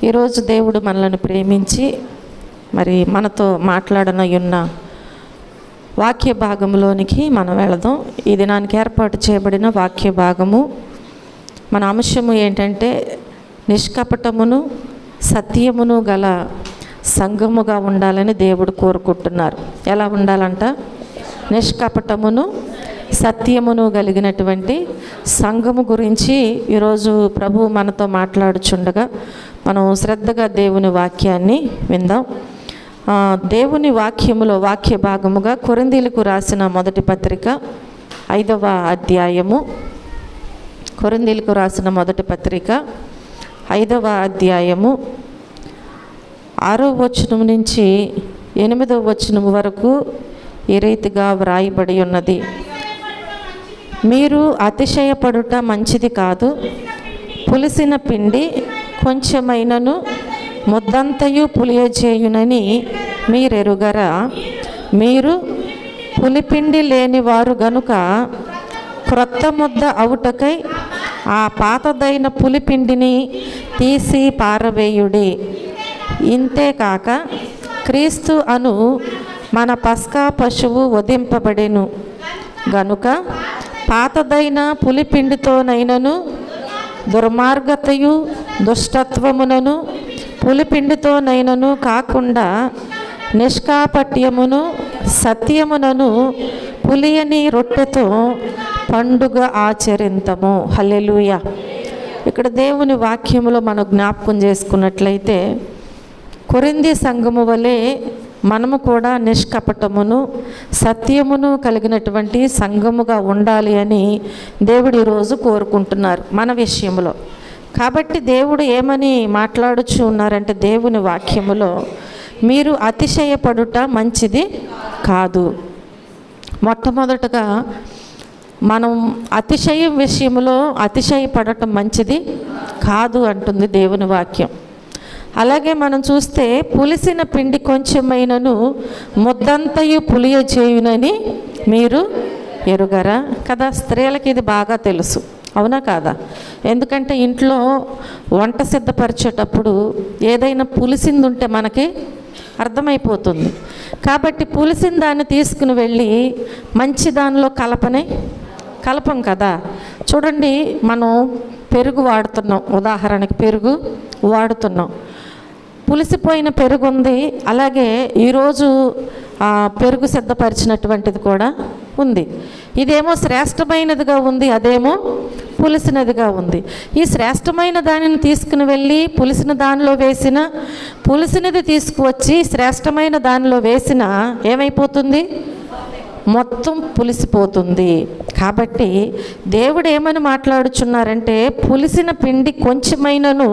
ఈరోజు దేవుడు మనల్ని ప్రేమించి మరి మనతో మాట్లాడనయున్న వాక్య భాగంలోనికి మనం వెళదాం. ఈ దినానికి ఏర్పాటు చేయబడిన వాక్య భాగము మన అంశము ఏంటంటే నిష్కపటమును సత్యమును గల సంఘముగా ఉండాలని దేవుడు కోరుకుంటున్నారు. ఎలా ఉండాలంట? నిష్కపటమును సత్యమును కలిగినటువంటి సంఘము గురించి ఈరోజు ప్రభు మనతో మాట్లాడుచుండగా మనం శ్రద్ధగా దేవుని వాక్యాన్ని విందాం. దేవుని వాక్యములో వాక్య భాగముగా కొరింథీయులకు రాసిన మొదటి పత్రిక 5వ అధ్యాయము. కొరింథీయులకు రాసిన మొదటి పత్రిక 5వ అధ్యాయము 6వ వచనం నుంచి 8వ వచనం వరకు ఈ రీతిగా వ్రాయబడి ఉన్నది. మీరు అతిశయపడుట మంచిది కాదు. పులిసిన పిండి కొంచెమైనను ముద్దంతయు పులియజేయునని మీరెరుగరా? మీరు పులిపిండి లేనివారు గనుక క్రొత్త ముద్ద అవుటకై ఆ పాతదైన పులిపిండిని తీసి పారవేయుడి. ఇంతేకాక క్రీస్తు అను మన పస్కా పశువు వధింపబడెను గనుక పాతదైన పులిపిండితోనైనను దుర్మార్గతయు దుష్టత్వమునను పులిపిండితోనైనను కాకుండా నిష్కాపట్యమును సత్యమునను పులియని రొట్టెతో పండుగ ఆచరింతము. హల్లెలూయా. ఇక్కడ దేవుని వాక్యములో మనం జ్ఞాపకం చేసుకున్నట్లయితే కొరింథీ సంఘము వలె మనము కూడా నిష్కపటమును సత్యమును కలిగినటువంటి సంఘముగా ఉండాలి అని దేవుడు ఈరోజు కోరుకుంటున్నారు మన విషయంలో. కాబట్టి దేవుడు ఏమని మాట్లాడుచు ఉన్నారంటే దేవుని వాక్యములో మీరు అతిశయపడుట మంచిది కాదు. మొట్టమొదటగా మనం అతిశయం విషయంలో అతిశయపడటం మంచిది కాదు అంటుంది దేవుని వాక్యం. అలాగే మనం చూస్తే పులిసిన పిండి కొంచెమైనను ముద్దంతయు పులియజేయునని మీరు ఎరుగరా? కదా, స్త్రీలకి ఇది బాగా తెలుసు, అవునా కాదా? ఎందుకంటే ఇంట్లో వంట సిద్ధపరిచేటప్పుడు ఏదైనా పులిసింది ఉంటే మనకి అర్థమైపోతుంది. కాబట్టి పులిసిన దాన్ని తీసుకుని వెళ్ళి మంచి దానిలో కలపం కదా. చూడండి, మనం పెరుగు వాడుతున్నాం, ఉదాహరణకి పెరుగు వాడుతున్నాం, పులిసిపోయిన పెరుగు ఉంది, అలాగే ఈరోజు పెరుగు సిద్ధపరిచినటువంటిది కూడా ఉంది. ఇదేమో శ్రేష్టమైనదిగా ఉంది, అదేమో పులిసినదిగా ఉంది. ఈ శ్రేష్టమైన దానిని తీసుకుని వెళ్ళి పులిసిన దానిలో వేసిన, పులిసినది తీసుకువచ్చి శ్రేష్టమైన దానిలో వేసిన ఏమైపోతుంది? మొత్తం పులిసిపోతుంది. కాబట్టి దేవుడు ఏమని మాట్లాడుచున్నారంటే పులిసిన పిండి కొంచెమైనను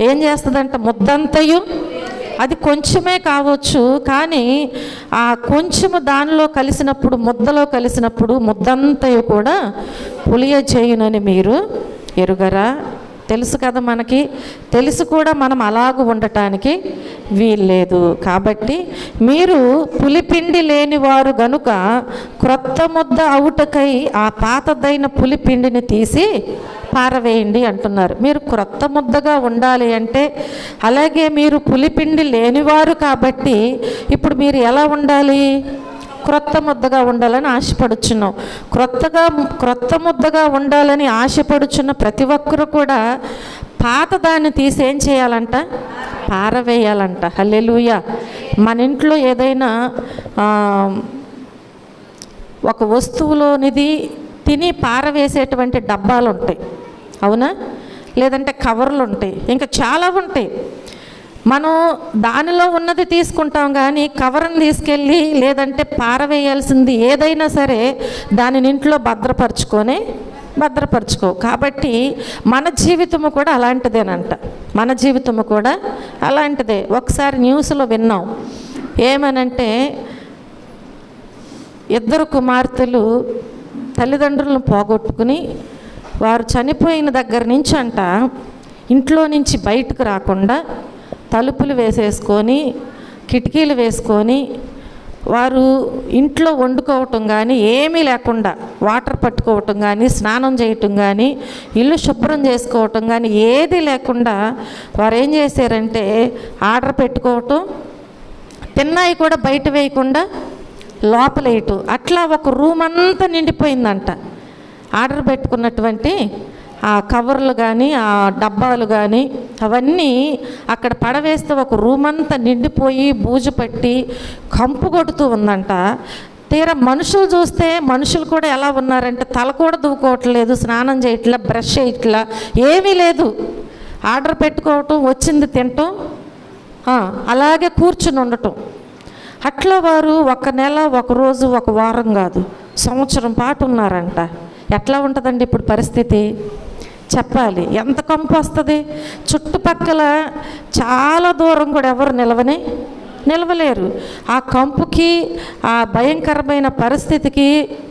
ఏం చేస్తుందంట? ముద్దంతయు, అది కొంచెమే కావచ్చు, కానీ ఆ కొంచెము దానిలో కలిసినప్పుడు, ముద్దలో కలిసినప్పుడు ముద్దంతయు కూడా పులియజేయునని మీరు ఎరుగరా? తెలుసు కదా, మనకి తెలుసు కూడా మనం అలాగూ ఉండటానికి వీల్లేదు. కాబట్టి మీరు పులిపిండి లేనివారు గనుక క్రొత్త ముద్ద అవుటకై ఆ పాతదైన పులిపిండిని తీసి పారవేయండి అంటున్నారు. మీరు క్రొత్త ముద్దగా ఉండాలి అంటే, అలాగే మీరు పులిపిండి లేనివారు కాబట్టి ఇప్పుడు మీరు ఎలా ఉండాలి? క్రొత్త ముద్దగా ఉండాలని ఆశపడుచున్నాం. క్రొత్త ముద్దగా ఉండాలని ఆశపడుచున్న ప్రతి ఒక్కరు కూడా పాత దాన్ని తీసి ఏం చేయాలంట? పారవేయాలంట. హల్లెలూయా. మన ఇంట్లో ఏదైనా ఒక వస్తువులోనిది తిని పారవేసేటువంటి డబ్బాలు ఉంటాయి, అవునా? లేదంటే కవర్లు ఉంటాయి, ఇంకా చాలా ఉంటాయి. మనం దానిలో ఉన్నది తీసుకుంటాం, కానీ కవర్ని తీసుకెళ్ళి లేదంటే పారవేయాల్సింది ఏదైనా సరే దానిని ఇంట్లో భద్రపరచుకో. కాబట్టి మన జీవితము కూడా అలాంటిదేనంట. మన జీవితము కూడా అలాంటిదే. ఒకసారి న్యూస్లో విన్నాం, ఏమనంటే 2 కుమార్తెలు తల్లిదండ్రులను పోగొట్టుకుని వారు చనిపోయిన దగ్గర నుంచి అంట ఇంట్లో నుంచి బయటకు రాకుండా తలుపులు వేసేసుకొని కిటికీలు వేసుకొని వారు ఇంట్లో వండుకోవటం కానీ ఏమీ లేకుండా వాటర్ పట్టుకోవటం కానీ స్నానం చేయటం కానీ ఇల్లు శుభ్రం చేసుకోవటం కానీ ఏది లేకుండా వారు ఏం చేశారంటే ఆర్డర్ పెట్టుకోవటం, తిన్నాయి కూడా బయట వేయకుండా లోపల వేయటం, అట్లా ఒక రూమ్ అంతా నిండిపోయిందంట. ఆర్డర్ పెట్టుకున్నటువంటి ఆ కవర్లు కానీ ఆ డబ్బాలు కానీ అవన్నీ అక్కడ పడవేస్తే ఒక రూమ్ అంతా నిండిపోయి బూజు పట్టి కంపు కొడుతూ ఉందంట. తీరా మనుషులు చూస్తే మనుషులు కూడా ఎలా ఉన్నారంటే తల కూడా దువ్వుకోవట్లేదు, స్నానం చేయట్లా, బ్రష్ చేయట్లా, ఏమీ లేదు. ఆర్డర్ పెట్టుకోవటం, వచ్చింది తినటం, అలాగే కూర్చుని ఉండటం. అట్లా వారు ఒక నెల, ఒక రోజు, ఒక వారం కాదు, సంవత్సరం పాటు ఉన్నారంట. ఎట్లా ఉంటుందండి ఇప్పుడు పరిస్థితి చెప్పాలి? ఎంత కంపు వస్తుంది. చుట్టుపక్కల చాలా దూరం కూడా ఎవరు నిలవలేరు. ఆ కంపుకి, ఆ భయంకరమైన పరిస్థితికి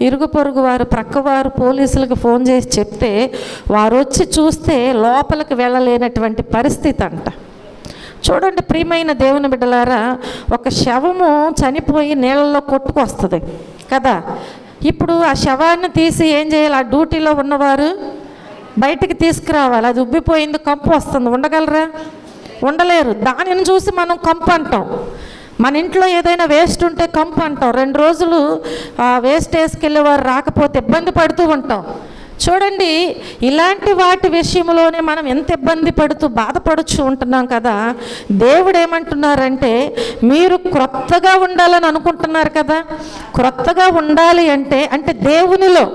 ఇరుగు పొరుగు వారు, ప్రక్కవారు పోలీసులకు ఫోన్ చేసి చెప్తే వారు వచ్చి చూస్తే లోపలికి వెళ్ళలేనటువంటి పరిస్థితి అంట. చూడండి ప్రియమైన దేవుని బిడ్డలారా, ఒక శవము చనిపోయి నీళ్ళలో కొట్టుకొస్తుంది కదా. ఇప్పుడు ఆ శవాన్ని తీసి ఏం చేయాలి? ఆ డ్యూటీలో ఉన్నవారు బయటికి తీసుకురావాలి. అది ఉబ్బిపోయింది, కంపు వస్తుంది, ఉండగలరా? ఉండలేరు. దానిని చూసి మనం కంపు అంటాం. మన ఇంట్లో ఏదైనా వేస్ట్ ఉంటే కంపు అంటాం. 2 రోజులు ఆ వేస్ట్ వేసుకెళ్ళేవారు రాకపోతే ఇబ్బంది పడుతూ ఉంటాం. చూడండి, ఇలాంటి వాటి విషయంలోనే మనం ఎంత ఇబ్బంది పడుతూ బాధపడుచు ఉంటున్నాం కదా. దేవుడు ఏమంటున్నారంటే, మీరు క్రొత్తగా ఉండాలని అనుకుంటున్నారు కదా. క్రొత్తగా ఉండాలి అంటే దేవునిలో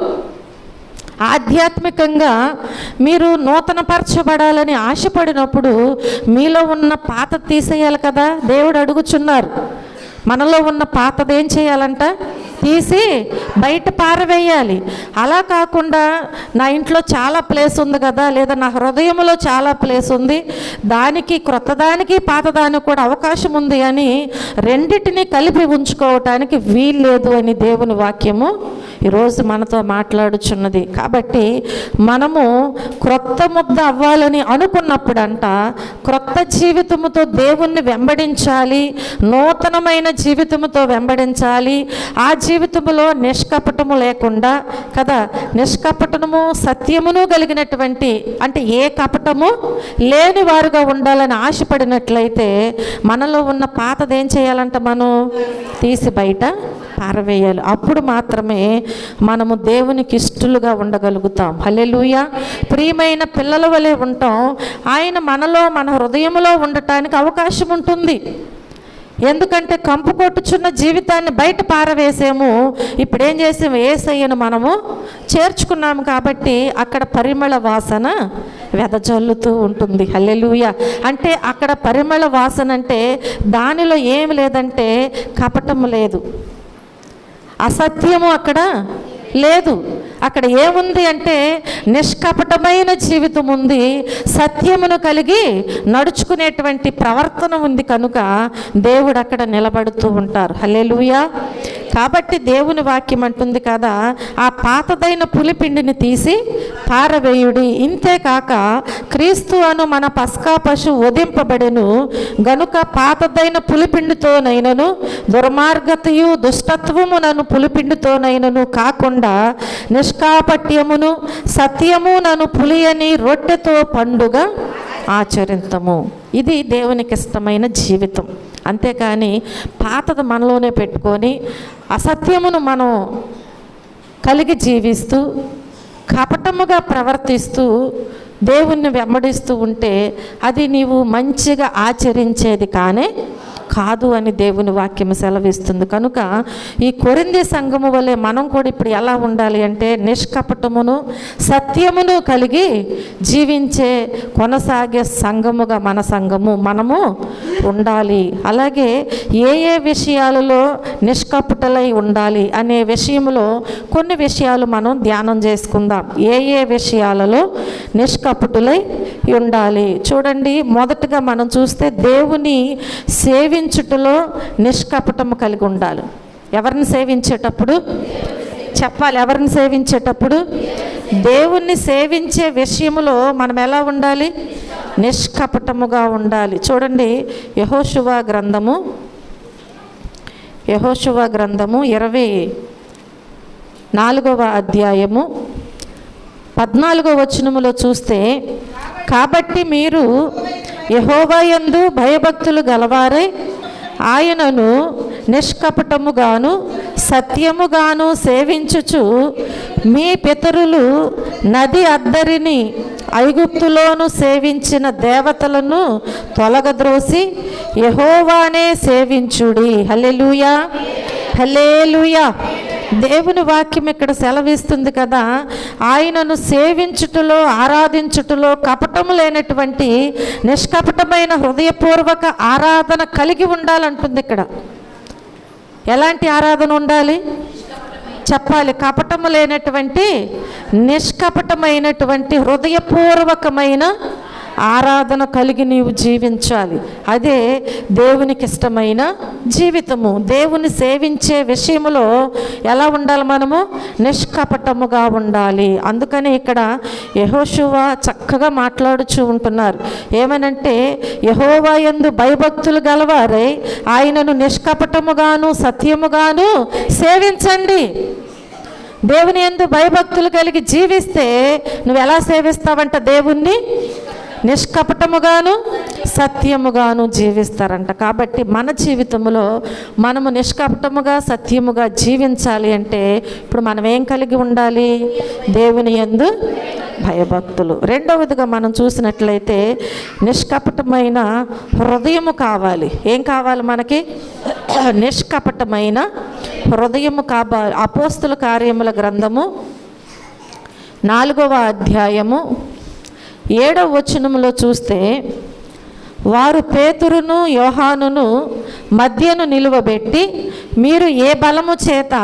ఆధ్యాత్మికంగా మీరు నూతనపరచబడాలని ఆశపడినప్పుడు మీలో ఉన్న పాత తీసేయాలి కదా. దేవుడు అడుగుచున్నారు, మనలో ఉన్న పాతది ఏం చేయాలంట? తీసి బయట పారవేయాలి. అలా కాకుండా నా ఇంట్లో చాలా ప్లేస్ ఉంది కదా, లేదా నా హృదయంలో చాలా ప్లేస్ ఉంది, దానికి క్రొత్తదానికి పాతదానికి కూడా అవకాశం ఉంది అని రెండిటిని కలిపి ఉంచుకోవటానికి వీల్లేదు అని దేవుని వాక్యము ఈరోజు మనతో మాట్లాడుచున్నది. కాబట్టి మనము క్రొత్త ముద్ద అవ్వాలని అనుకున్నప్పుడంట క్రొత్త జీవితముతో దేవుణ్ణి వెంబడించాలి, నూతనమైన జీవితముతో వెంబడించాలి. ఆ జీవితములో నిష్కపటము లేకుండా కదా, నిష్కపటము సత్యమును కలిగినటువంటి, అంటే ఏ కపటము లేని వారుగా ఉండాలని ఆశపడినట్లయితే మనలో ఉన్న పాతది ఏం చేయాలంట? మనం తీసి బయట పారవేయాలి. అప్పుడు మాత్రమే మనము దేవునికి ఇష్టలుగా ఉండగలుగుతాం. హల్లెలూయా. ప్రియమైన పిల్లల వలె ఉంటాం. ఆయన మనలో, మన హృదయంలో ఉండటానికి అవకాశం ఉంటుంది. ఎందుకంటే కంపు కొట్టుచున్న జీవితాన్ని బయట పారవేసాము. ఇప్పుడు ఏం చేసాము? యేసయ్యను మనము చేర్చుకున్నాము కాబట్టి అక్కడ పరిమళ వాసన వెదజల్లుతూ ఉంటుంది. హల్లెలూయా. అంటే అక్కడ పరిమళ వాసన అంటే దానిలో ఏమి లేదంటే కపటము లేదు, అసత్యము అక్కడ లేదు. అక్కడ ఏముంది అంటే నిష్కపటమైన జీవితం ఉంది, సత్యమును కలిగి నడుచుకునేటువంటి ప్రవర్తన ఉంది. కనుక దేవుడు అక్కడ నిలబడుతూ ఉంటారు. హల్లెలూయా. కాబట్టి దేవుని వాక్యం అంటుంది కదా, ఆ పాతదైన పులిపిండిని తీసి పారవేయుడి. ఇంతేకాక క్రీస్తు అను మన పస్కా పశువు వధింపబడెను గనుక పాతదైన పులిపిండితోనైనను దుర్మార్గతయు దుష్టత్వమునను పులిపిండితోనైనను కాకుండా నిష్కాపట్యమును సత్యము నన్ను పులియని రొట్టెతో పండుగ ఆచరింతము. ఇది దేవునికి ఇష్టమైన జీవితం. అంతేకాని పాతది మనలోనే పెట్టుకొని అసత్యమును మనం కలిగి జీవిస్తూ కపటముగా ప్రవర్తిస్తూ దేవుణ్ణి వెంబడిస్తూ ఉంటే అది నీవు మంచిగా ఆచరించేది కాదు అని దేవుని వాక్యం సెలవిస్తుంది. కనుక ఈ కొరింథీ సంఘము వలె మనం కూడా ఇప్పుడు ఎలా ఉండాలి అంటే నిష్కపటమును సత్యమును కలిగి జీవించే కొనసాగే సంఘముగా మన సంఘము మనము ఉండాలి. అలాగే ఏ విషయాలలో నిష్కపటలై ఉండాలి అనే విషయంలో కొన్ని విషయాలు మనం ధ్యానం చేసుకుందాం. ఏ విషయాలలో నిష్కపటులై ఉండాలి చూడండి. మొదటగా మనం చూస్తే దేవుని సేవించుటలో నిష్కపటము కలిగి ఉండాలి. ఎవరిని సేవించేటప్పుడు చెప్పాలి, ఎవరిని సేవించేటప్పుడు దేవుణ్ణి సేవించే విషయంలో మనం ఎలా ఉండాలి? నిష్కపటముగా ఉండాలి. చూడండి, యెహోషువ గ్రంథము యెహోషువ గ్రంథము 24వ అధ్యాయము 14వ వచనములో చూస్తే, కాబట్టి మీరు యెహోవా యందు భయభక్తులు గలవారై ఆయనను నిష్కపటముగాను సత్యముగాను సేవించుచు మీ పితరులు నది అద్దరిని ఐగుప్తులోను సేవించిన దేవతలను తొలగద్రోసి యెహోవానే సేవించుడి. హల్లెలూయా, హల్లెలూయా. దేవుని వాక్యం ఇక్కడ సెలవిస్తుంది కదా, ఆయనను సేవించుటలో ఆరాధించుటలో కపటము లేనటువంటి నిష్కపటమైన హృదయపూర్వక ఆరాధన కలిగి ఉండాలంటుంది ఇక్కడ. ఎలాంటి ఆరాధన ఉండాలి చెప్పాలి? కపటము లేనటువంటి నిష్కపటమైనటువంటి హృదయపూర్వకమైన ఆరాధన కలిగి నీవు జీవించాలి. అదే దేవునికి ఇష్టమైన జీవితము. దేవుని సేవించే విషయంలో ఎలా ఉండాలి? మనము నిష్కపటముగా ఉండాలి. అందుకని ఇక్కడ యెహోషువ చక్కగా మాట్లాడుచూ ఉంటున్నారు. ఏమనంటే, యెహోవా యందు భయభక్తులు గలవారై ఆయనను నిష్కపటముగాను సత్యముగాను సేవించండి. దేవుని యందు భయభక్తులు కలిగి జీవిస్తే నువ్వు ఎలా సేవిస్తావంట? దేవుణ్ణి నిష్కపటముగాను సత్యముగాను జీవిస్తారంట. కాబట్టి మన జీవితంలో మనము నిష్కపటముగా సత్యముగా జీవించాలి అంటే ఇప్పుడు మనం ఏం కలిగి ఉండాలి? దేవుని యందు భయభక్తులు. రెండవదిగా మనం చూసినట్లయితే నిష్కపటమైన హృదయము కావాలి. ఏం కావాలి మనకి? నిష్కపటమైన హృదయము కావాలి. అపోస్తుల కార్యముల గ్రంథము 4వ అధ్యాయము 7వ వచనములో చూస్తే, వారు పేతురును యోహానును మధ్యను నిలువబెట్టి, మీరు ఏ బలము చేత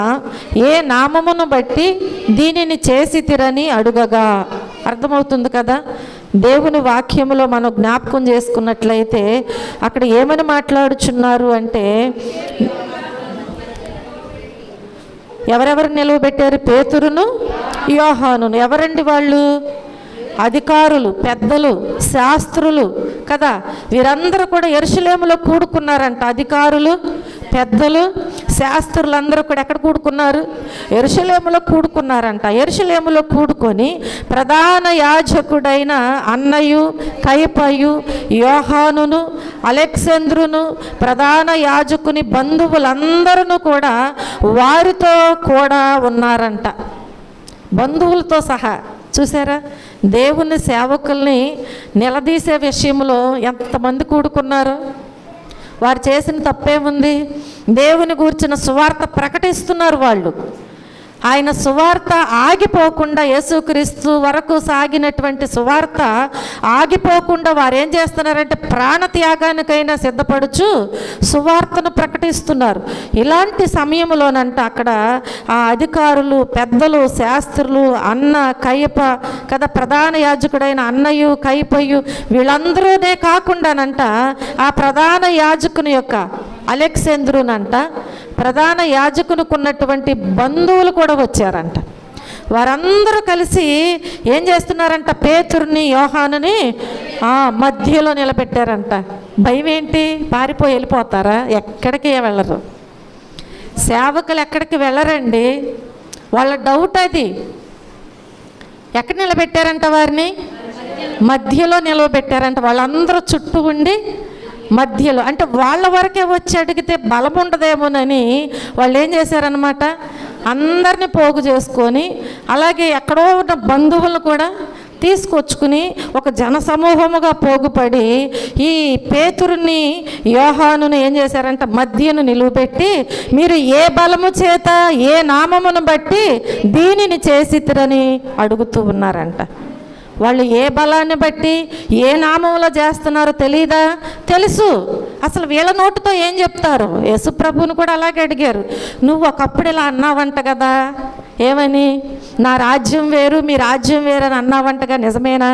ఏ నామమును బట్టి దీనిని చేసితిరని అడుగగా. అర్థమవుతుంది కదా? దేవుని వాక్యములో మనం జ్ఞాపకం చేసుకున్నట్లయితే అక్కడ ఏమని మాట్లాడుచున్నారు అంటే, ఎవరెవరు నిలువబెట్టారు? పేతురును యోహానును. ఎవరండి వాళ్ళు? అధికారులు, పెద్దలు, శాస్త్రులు కదా. వీరందరూ కూడా యెరూషలేములో కూడుకున్నారంట. అధికారులు, పెద్దలు, శాస్త్రులందరూ కూడా ఎక్కడ కూడుకున్నారు? యెరూషలేములో కూడుకున్నారంట. యెరూషలేములో కూడుకొని ప్రధాన యాజకుడైన అన్నయు, కయపయు, యోహానును, అలెగ్జాంద్రును, ప్రధాన యాజకుని బంధువులందరూ కూడా వారితో కూడా ఉన్నారంట, బంధువులతో సహా. చూసారా? దేవుని సేవకుల్ని నిలదీసే విషయంలో ఎంతమంది కూడుకున్నారు? వారు చేసిన తప్పేముంది? దేవుని గూర్చిన సువార్త ప్రకటిస్తున్నారు వాళ్ళు. ఆయన సువార్త ఆగిపోకుండా, యేసుక్రీస్తు వరకు సాగినటువంటి సువార్త ఆగిపోకుండా వారు ఏం చేస్తున్నారంటే ప్రాణత్యాగానికైనా సిద్ధపడుచు సువార్తను ప్రకటిస్తున్నారు. ఇలాంటి సమయంలోనంట అక్కడ ఆ అధికారులు, పెద్దలు, శాస్త్రులు, అన్న, కయప కదా, ప్రధాన యాజకుడైన అన్నయు, కయపయు వీళ్ళందరూనే కాకుండానంట ఆ ప్రధాన యాజకుని యొక్క అలెగ్జాంద్రునంట ప్రధాన యాజకునికి ఉన్నటువంటి బంధువులు కూడా వచ్చారంట. వారందరూ కలిసి ఏం చేస్తున్నారంట? పేతురుని, యోహానుని మధ్యలో నిలబెట్టారంట. భయం ఏంటి? పారిపోయి వెళ్ళిపోతారా? ఎక్కడికి వెళ్ళరు. సేవకులు ఎక్కడికి వెళ్ళరండి. వాళ్ళ డౌట్ అది. ఎక్కడ నిలబెట్టారంట? వారిని మధ్యలో నిలబెట్టారంట. వాళ్ళందరూ చుట్టూ ఉండి మధ్యలో, అంటే వాళ్ళ వరకే వచ్చి అడిగితే బలం ఉండదేమోనని వాళ్ళు ఏం చేశారనమాట, అందరినీ పోగు చేసుకొని, అలాగే ఎక్కడో ఉన్న బంధువులను కూడా తీసుకొచ్చుకుని ఒక జనసమూహముగా పోగుపడి ఈ పేతురుని, యోహానుని ఏం చేశారంట? మధ్యను నిలువబెట్టి, మీరు ఏ బలము చేత ఏ నామమును బట్టి దీనిని చేసితిరని అడుగుతూ ఉన్నారంట. వాళ్ళు ఏ బలాన్ని బట్టి ఏ నామంలో చేస్తున్నారో తెలియదా? తెలుసు. అసలు వీళ్ళ నోటితో ఏం చెప్తారు? యేసుప్రభుని కూడా అలాగే అడిగారు. నువ్వు ఒకప్పుడు ఇలా అన్నావంట కదా, ఏమని? నా రాజ్యం వేరు మీ రాజ్యం వేరు అని అన్నావంటగా, నిజమేనా?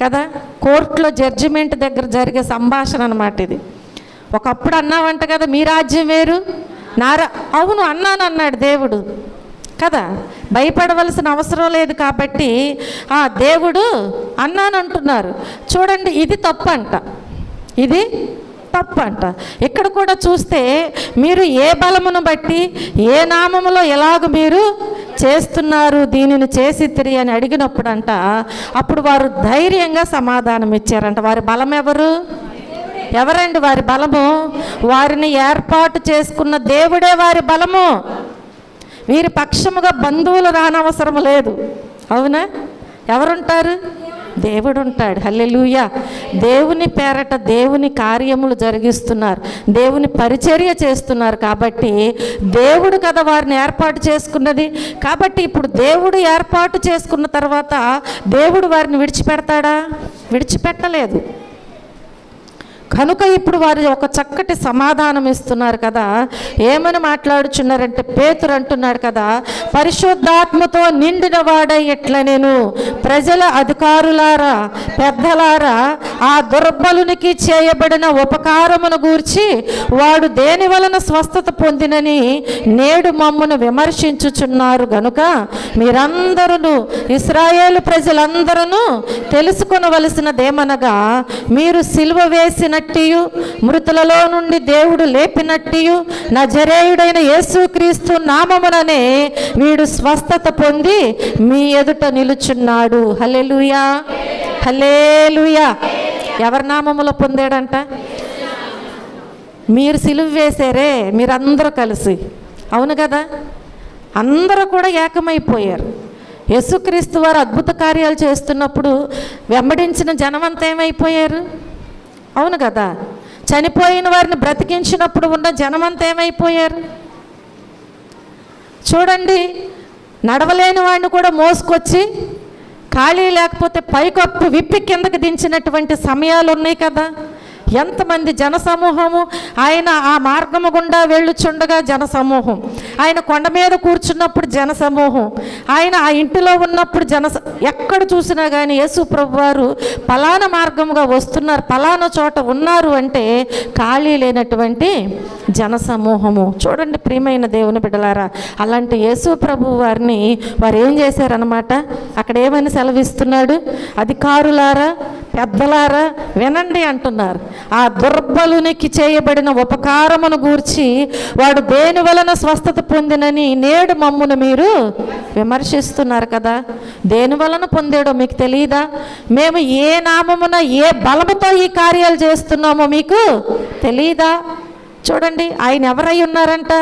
కదా, కోర్టులో జడ్జిమెంట్ దగ్గర జరిగే సంభాషణ అన్నమాట ఇది. ఒకప్పుడు అన్నావంట కదా మీ రాజ్యం వేరు అవును అన్నాను అన్నాడు దేవుడు కదా. భయపడవలసిన అవసరం లేదు కాబట్టి దేవుడు అన్నాను అంటున్నారు. చూడండి, ఇది తప్పు అంట. ఇది తప్పు అంట. ఇక్కడ కూడా చూస్తే మీరు ఏ బలమును బట్టి ఏ నామములో ఎలాగ మీరు చేస్తున్నారు దీనిని చేసితిరి అని అడిగినప్పుడు అంట అప్పుడు వారు ధైర్యంగా సమాధానం ఇచ్చారంట. వారి బలం ఎవరండి వారి బలము? వారిని ఏర్పాటు చేసుకున్న దేవుడే వారి బలము. వీరి పక్షముగా బంధువులు రానవసరం లేదు. అవునా? ఎవరుంటారు? దేవుడు ఉంటాడు. హల్లెలూయా. దేవుని పేరట దేవుని కార్యములు జరిగిస్తున్నారు, దేవుని పరిచర్య చేస్తున్నారు. కాబట్టి దేవుడు కదా వారిని ఏర్పాటు చేసుకున్నది. కాబట్టి ఇప్పుడు దేవుడు ఏర్పాటు చేసుకున్న తర్వాత దేవుడు వారిని విడిచిపెడతాడా? విడిచిపెట్టలేదు. కనుక ఇప్పుడు వారు ఒక చక్కటి సమాధానం ఇస్తున్నారు కదా. ఏమని మాట్లాడుచున్నారంటే పేతురు అంటున్నాడు కదా, పరిశుద్ధాత్మతో నిండిన వాడై ఎట్లా నేను ప్రజల అధికారులారా పెద్దలారా ఆ దుర్బలునికి చేయబడిన ఉపకారమును గూర్చి వాడు దేని వలన స్వస్థత పొందినని నేడు మమ్మును విమర్శించుచున్నారు. గనుక మీరందరూ ఇశ్రాయేలు ప్రజలందరూ తెలుసుకొనవలసినదేమనగా మీరు సిలువ వేసిన మృతులలో నుండి దేవుడు లేపినట్టు నజరేయుడైన యేసుక్రీస్తు నామముననే వీడు స్వస్థత పొంది మీ ఎదుట నిలుచున్నాడు. హల్లెలూయా, హల్లెలూయా. ఎవరి నామములో పొందాడంట? మీరు సిలువ వేశారే మీరందరూ కలిసి, అవును కదా, అందరూ కూడా ఏకమైపోయారు. యేసుక్రీస్తు వారు అద్భుత కార్యాలు చేస్తున్నప్పుడు వెంబడించిన జనమంతా ఏమైపోయారు? అవును కదా. చనిపోయిన వారిని బ్రతికించినప్పుడు ఉన్న జనమంతా ఏమైపోయారు? చూడండి, నడవలేని వాడిని కూడా మోసుకొచ్చి ఖాళీ లేకపోతే పైకప్పు విప్పి కిందకి దించినటువంటి సమయాలు ఉన్నాయి కదా. ఎంతమంది జనసమూహము! ఆయన ఆ మార్గము గుండా వెళ్ళుచుండగా జనసమూహం, ఆయన కొండ మీద కూర్చున్నప్పుడు జనసమూహం, ఆయన ఆ ఇంటిలో ఉన్నప్పుడు ఎక్కడ చూసినా కానీ యేసు ప్రభు వారు పలానా మార్గముగా వస్తున్నారు, పలానా చోట ఉన్నారు అంటే ఖాళీ లేనటువంటి జనసమూహము. చూడండి ప్రియమైన దేవుని బిడ్డలారా, అలాంటి యేసు ప్రభు వారిని వారు ఏం చేశారనమాట? అక్కడ ఏమని సెలవిస్తున్నాడు? అధికారులారా పెద్దలారా వినండి అంటున్నారు. ఆ దుర్బలునికి చేయబడిన ఉపకారమును గూర్చి వాడు దేని వలన స్వస్థత పొందినని నేడు మమ్మును మీరు విమర్శిస్తున్నారు కదా. దేని వలన పొందాడో మీకు తెలియదా? మేము ఏ నామమున ఏ బలముతో ఈ కార్యాలు చేస్తున్నామో మీకు తెలియదా? చూడండి, ఆయన ఎవరై ఉన్నారంట?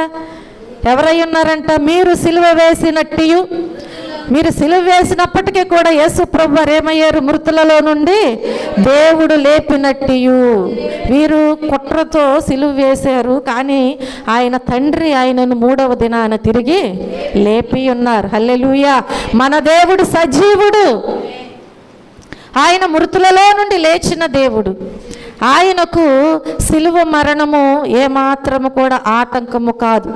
మీరు సిలువ వేసినట్టు, మీరు సిలువ వేసినప్పటికీ కూడా యేసు ప్రభు వారు ఏమయ్యారు? మృతులలో నుండి దేవుడు లేపినట్టు. వీరు కుట్రతో సిలువ వేశారు, కానీ ఆయన తండ్రి ఆయనను 3వ దినాన తిరిగి లేపి ఉన్నారు. హల్లెలూయా. మన దేవుడు సజీవుడు, ఆయన మృతులలో నుండి లేచిన దేవుడు. ఆయనకు సిలువ మరణము ఏమాత్రము కూడా ఆటంకము కాదు.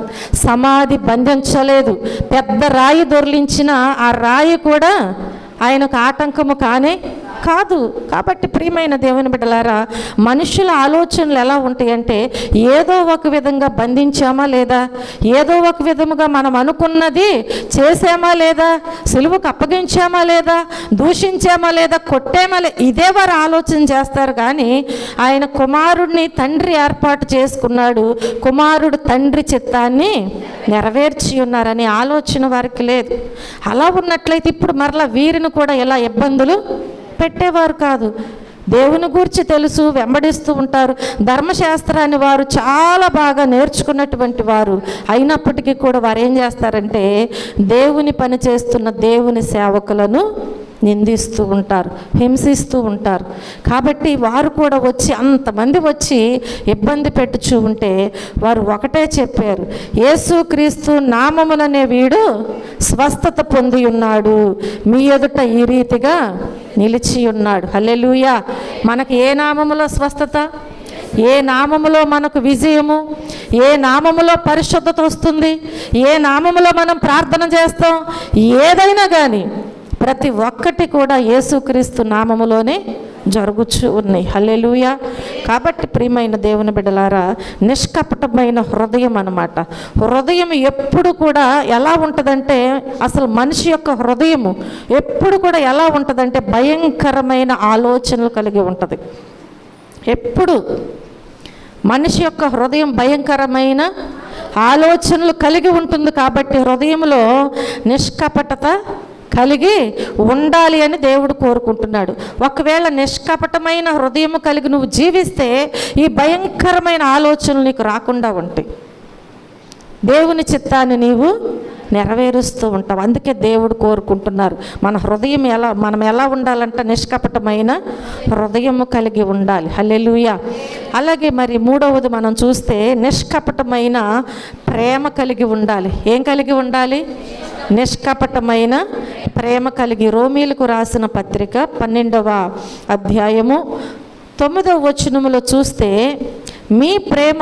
సమాధి బంధించలేదు. పెద్ద రాయి దొర్లించిన ఆ రాయి కూడా ఆయనకు ఆటంకము కానే కాదు. కాబట్టి ప్రియమైన దేవుని బిడ్డలారా, మనుషుల ఆలోచనలు ఎలా ఉంటాయంటే ఏదో ఒక విధంగా బంధించామా లేదా, ఏదో ఒక విధముగా మనం అనుకున్నది చేసామా లేదా, సిలువకు అప్పగించామా లేదా, దూషించామా లేదా, కొట్టామా లేదా, ఇదే వారు ఆలోచన చేస్తారు. కానీ ఆయన కుమారుడిని తండ్రి ఏర్పాటు చేసుకున్నాడు, కుమారుడు తండ్రి చిత్తాన్ని నెరవేర్చి ఉన్నారని ఆలోచన వారికి లేదు. అలా ఉన్నట్లయితే ఇప్పుడు మరలా వీరిని కూడా ఎలా ఇబ్బందులు పెట్టేవారు కాదు. దేవుని గురించి తెలుసు, వెంబడిస్తూ ఉంటారు. ధర్మశాస్త్రాన్ని వారు చాలా బాగా నేర్చుకున్నటువంటి వారు అయినప్పటికీ కూడా వారు ఏం చేస్తారంటే దేవుని పని చేస్తున్న దేవుని సేవకులను నిందిస్తూ ఉంటారు, హింసిస్తూ ఉంటారు. కాబట్టి వారు కూడా వచ్చి అంతమంది వచ్చి ఇబ్బంది పెట్టుచూ ఉంటే వారు ఒకటే చెప్పారు, యేసుక్రీస్తు నామముననే వీడు స్వస్థత పొంది ఉన్నాడు, మీ ఎదుట ఈ రీతిగా నిలిచి ఉన్నాడు. హల్లెలూయా. మనకి ఏ నామములో స్వస్థత, ఏ నామములో మనకు విజయము, ఏ నామములో పరిశుద్ధత వస్తుంది, ఏ నామములో మనం ప్రార్థన చేస్తాం, ఏదైనా కానీ ప్రతి ఒక్కటి కూడా యేసుక్రీస్తు నామములోనే జరుగుచూ ఉన్నాయి. హల్లెలూయా. కాబట్టి ప్రియమైన దేవుని బిడ్డలారా, నిష్కపటమైన హృదయం అన్నమాట. హృదయం ఎప్పుడు కూడా ఎలా ఉంటుందంటే, అసలు మనిషి యొక్క హృదయము ఎప్పుడు కూడా ఎలా ఉంటుందంటే భయంకరమైన ఆలోచనలు కలిగి ఉంటుంది. ఎప్పుడు మనిషి యొక్క హృదయం భయంకరమైన ఆలోచనలు కలిగి ఉంటుంది కాబట్టి హృదయంలో నిష్కపటత కలిగి ఉండాలి అని దేవుడు కోరుకుంటున్నాడు. ఒకవేళ నిష్కపటమైన హృదయం కలిగి నువ్వు జీవిస్తే ఈ భయంకరమైన ఆలోచనలు నీకు రాకుండా ఉంటాయి. దేవుని చిత్తాన్ని నీవు నెరవేరుస్తూ ఉంటావు. అందుకే దేవుడు కోరుకుంటున్నారు మన హృదయం మనం ఎలా ఉండాలంటే నిష్కపటమైన హృదయము కలిగి ఉండాలి. హల్లెలూయా. అలాగే మరి మూడవది మనం చూస్తే నిష్కపటమైన ప్రేమ కలిగి ఉండాలి. ఏం కలిగి ఉండాలి? నిష్కపటమైన ప్రేమ కలిగి. రోమీలకు రాసిన పత్రిక 12వ అధ్యాయము 9వ వచనములో చూస్తే, మీ ప్రేమ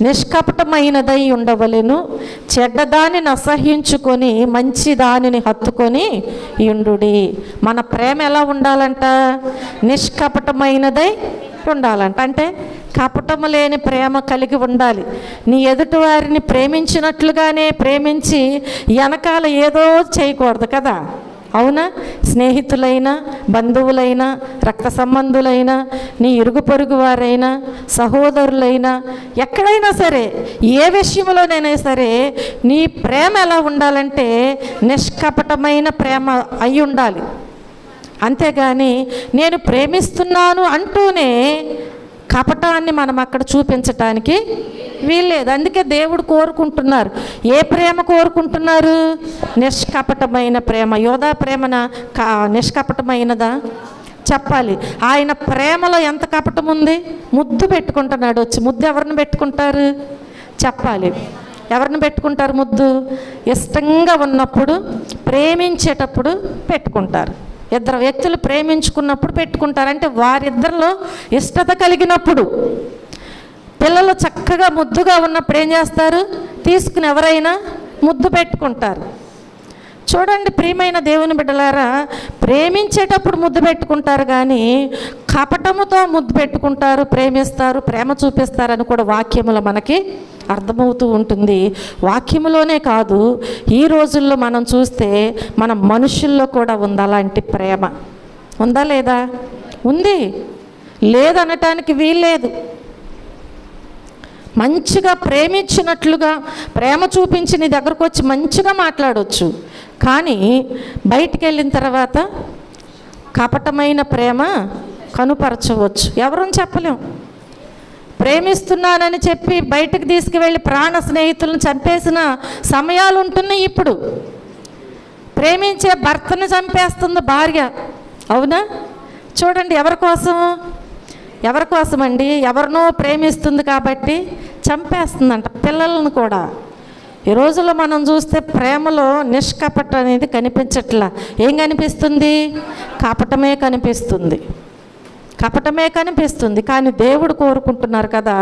నిష్కపటమైనదై ఉండవలెను, చెడ్డదానిని అసహ్యించుకొని మంచి దానిని హత్తుకొని యుండుడి. మన ప్రేమ ఎలా ఉండాలంట? నిష్కపటమైనదై ఉండాలంట. అంటే కపటము లేని ప్రేమ కలిగి ఉండాలి. నీ ఎదుటి వారిని ప్రేమించినట్లుగానే ప్రేమించి వెనకాల ఏదో చేయకూడదు కదా. అవునా? స్నేహితులైనా, బంధువులైనా, రక్త సంబంధులైనా, నీ ఇరుగు పొరుగు వారైనా, సహోదరులైనా, ఎక్కడైనా సరే, ఏ విషయంలోనైనా సరే నీ ప్రేమ ఎలా ఉండాలంటే నిష్కపటమైన ప్రేమ అయి ఉండాలి. అంతేగాని నేను ప్రేమిస్తున్నాను అంటూనే కపటాన్ని మనం అక్కడ చూపించటానికి వీల్లేదు. అందుకే దేవుడు కోరుకుంటున్నారు. ఏ ప్రేమ కోరుకుంటున్నారు? నిష్కపటమైన ప్రేమ. యోధా ప్రేమన నిష్కపటమైనదా? చెప్పాలి. ఆయన ప్రేమలో ఎంత కపటం ఉంది? ముద్దు పెట్టుకుంటున్నాడు వచ్చి. ముద్దు ఎవరిని పెట్టుకుంటారు? చెప్పాలి. ఎవరిని పెట్టుకుంటారు ముద్దు? ఇష్టంగా ఉన్నప్పుడు, ప్రేమించేటప్పుడు పెట్టుకుంటారు. ఇద్దరు వ్యక్తులు ప్రేమించుకున్నప్పుడు పెట్టుకుంటారు. అంటే వారిద్దరిలో ఇష్టత కలిగినప్పుడు. పిల్లలు చక్కగా ముద్దుగా ఉన్నప్పుడు ఏం చేస్తారు? తీసుకుని ఎవరైనా ముద్దు పెట్టుకుంటారు. చూడండి ప్రియమైన దేవుని బిడ్డలారా, ప్రేమించేటప్పుడు ముద్దు పెట్టుకుంటారు కానీ కపటముతో ముద్దు పెట్టుకుంటారు, ప్రేమిస్తారు, ప్రేమ చూపిస్తారని కూడా వాక్యములో మనకి అర్థమవుతూ ఉంటుంది. వాక్యములోనే కాదు, ఈ రోజుల్లో మనం చూస్తే మన మనుషుల్లో కూడా ఉంది అలాంటి ప్రేమ. ఉందా లేదా? ఉంది. లేదనటానికి వీల్లేదు. మంచిగా ప్రేమించినట్లుగా ప్రేమ చూపించి నీ దగ్గరకు వచ్చి మంచిగా మాట్లాడవచ్చు. కానీ బయటికి వెళ్ళిన తర్వాత కపటమైన ప్రేమ కనుపరచవచ్చు. ఎవరని చెప్పలేం. ప్రేమిస్తున్నానని చెప్పి బయటకు తీసుకువెళ్ళి ప్రాణ స్నేహితులను చంపేసిన సమయాలు ఉంటున్నాయి. ఇప్పుడు ప్రేమించే భర్తను చంపేస్తుంది భార్య. అవునా? చూడండి ఎవరి కోసం అండి? ఎవరినో ప్రేమిస్తుంది కాబట్టి చంపేస్తుందంట పిల్లలను కూడా. ఈ రోజుల్లో మనం చూస్తే ప్రేమలో నిష్కపట అనేది కనిపించట్లా. ఏం కనిపిస్తుంది? కపటమే కనిపిస్తుంది. కపటమే కనిపిస్తుంది. కానీ దేవుడు కోరుకుంటున్నారు కదా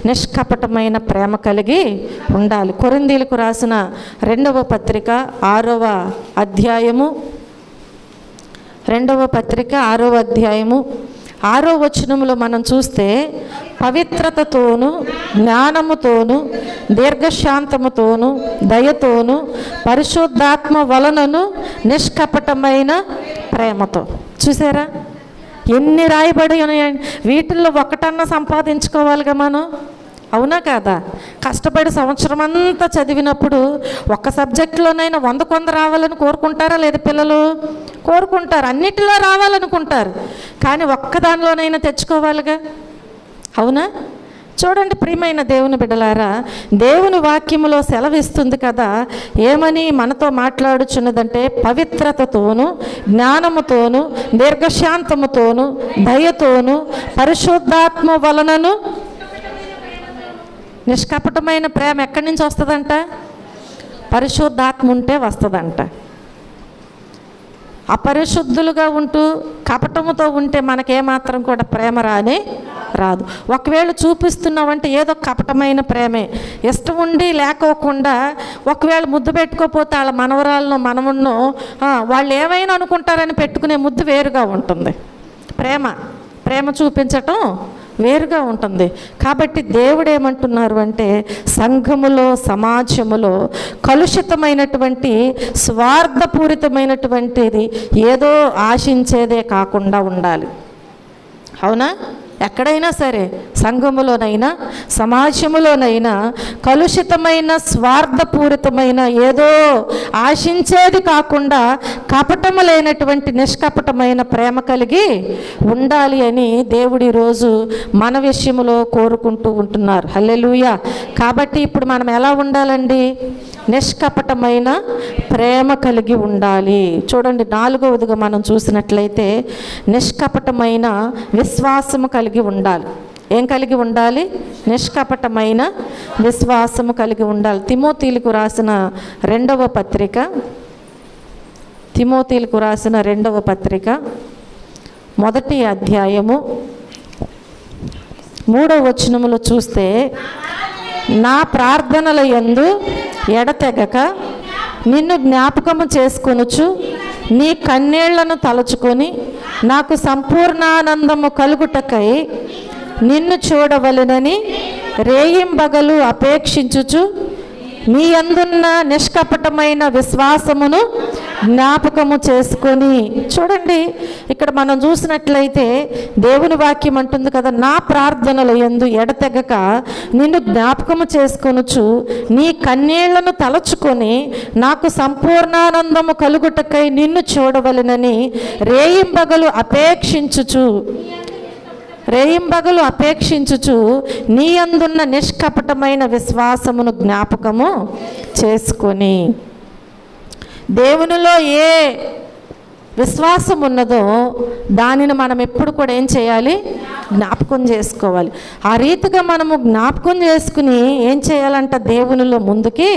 నిష్కపటమైన ప్రేమ కలిగి ఉండాలి. కొరింథీయులకు రాసిన 2వ పత్రిక 6వ అధ్యాయము 2వ పత్రిక 6వ అధ్యాయము 6వ వచనంలో మనం చూస్తే, పవిత్రతతోను, జ్ఞానముతోను, దీర్ఘశాంతముతోను, దయతోను, పరిశుద్ధాత్మ వలనను నిష్కపటమైన ప్రేమతో. చూసారా ఎన్ని రాయబడి ఉన్నాయండి? వీటిల్లో ఒకటన్నా సంపాదించుకోవాలిగా మనం. అవునా కాదా? కష్టపడి సంవత్సరం అంతా చదివినప్పుడు ఒక్క సబ్జెక్టులోనైనా 100 రావాలని కోరుకుంటారా? లేదా పిల్లలు? కోరుకుంటారు. అన్నిటిలో రావాలనుకుంటారు. కానీ ఒక్కదానిలోనైనా తెచ్చుకోవాలిగా. అవునా? చూడండి ప్రియమైన దేవుని బిడ్డలారా, దేవుని వాక్యములో సెలవిస్తుంది కదా, ఏమని మనతో మాట్లాడుచున్నదంటే, పవిత్రతతోను, జ్ఞానముతోను, దీర్ఘశాంతముతోను, దయతోను, పరిశుద్ధాత్మ వలనను. నిష్కపటమైన ప్రేమ ఎక్కడి నుంచి వస్తుందంట? పరిశుద్ధాత్మ ఉంటే వస్తుందంట. అపరిశుద్ధులుగా ఉంటూ కపటముతో ఉంటే మనకేమాత్రం కూడా ప్రేమ రాదు. ఒకవేళ చూపిస్తున్నామంటే ఏదో కపటమైన ప్రేమే. ఇష్టం ఉండి లేకోకుండా ఒకవేళ ముద్దు పెట్టుకోకపోతే వాళ్ళ మనవరాలను మనమున్నో వాళ్ళు ఏమైనా అనుకుంటారని పెట్టుకునే ముద్దు వేరుగా ఉంటుంది. ప్రేమ చూపించటం వేరుగా ఉంటుంది. కాబట్టి దేవుడు ఏమంటున్నారు అంటే, సంఘములో, సమాజములో కలుషితమైనటువంటి స్వార్థపూరితమైనటువంటిది ఏదో ఆశించేదే కాకుండా ఉండాలి. అవునా? ఎక్కడైనా సరే సంఘములోనైనా సమాజములోనైనా కలుషితమైన స్వార్థపూరితమైన ఏదో ఆశించేది కాకుండా కపటము లేనటువంటి నిష్కపటమైన ప్రేమ కలిగి ఉండాలి అని దేవుడు ఈరోజు మన విషయంలో కోరుకుంటూ ఉంటున్నారు. హల్లెలూయా. కాబట్టి ఇప్పుడు మనం ఎలా ఉండాలండి? నిష్కపటమైన ప్రేమ కలిగి ఉండాలి. చూడండి, 4వదిగా మనం చూసినట్లయితే నిష్కపటమైన విశ్వాసము కలిగి ఉండాలి. ఏం కలిగి ఉండాలి? నిష్కపటమైన విశ్వాసము కలిగి ఉండాలి. తిమోతీలకు రాసిన 2వ పత్రిక, తిమోతీలకు రాసిన 2వ పత్రిక 1వ అధ్యాయము 3వ వచనములో చూస్తే, నా ప్రార్థనల యందు ఎడతెగక నిన్ను జ్ఞాపకము చేసుకొనుచు నీ కన్నీళ్లను తలుచుకొని నాకు సంపూర్ణానందము కలుగుటకై నిన్ను చూడవలెనని రేయింబగలు అపేక్షించుచు మీ అందున్న నిష్కపటమైన విశ్వాసమును జ్ఞాపకము చేసుకొని. చూడండి, ఇక్కడ మనం చూసినట్లయితే దేవుని వాక్యం అంటుంది కదా, నా ప్రార్థనల యందు ఎడతెగక నిన్ను జ్ఞాపకము చేసుకొనుచు నీ కన్నీళ్లను తలచుకొని నాకు సంపూర్ణానందము కలుగుటకై నిన్ను చూడవలెనని రేయింబగలు అపేక్షించుచు నీ అందున్న నిష్కపటమైన విశ్వాసమును జ్ఞాపకము చేసుకొని. దేవునిలో ఏ విశ్వాసం ఉన్నదో దానిని మనం ఎప్పుడు కూడా ఏం చేయాలి? జ్ఞాపకం చేసుకోవాలి. ఆ రీతిగా మనము జ్ఞాపకం చేసుకుని ఏం చేయాలంట? దేవునిలో ముందుకి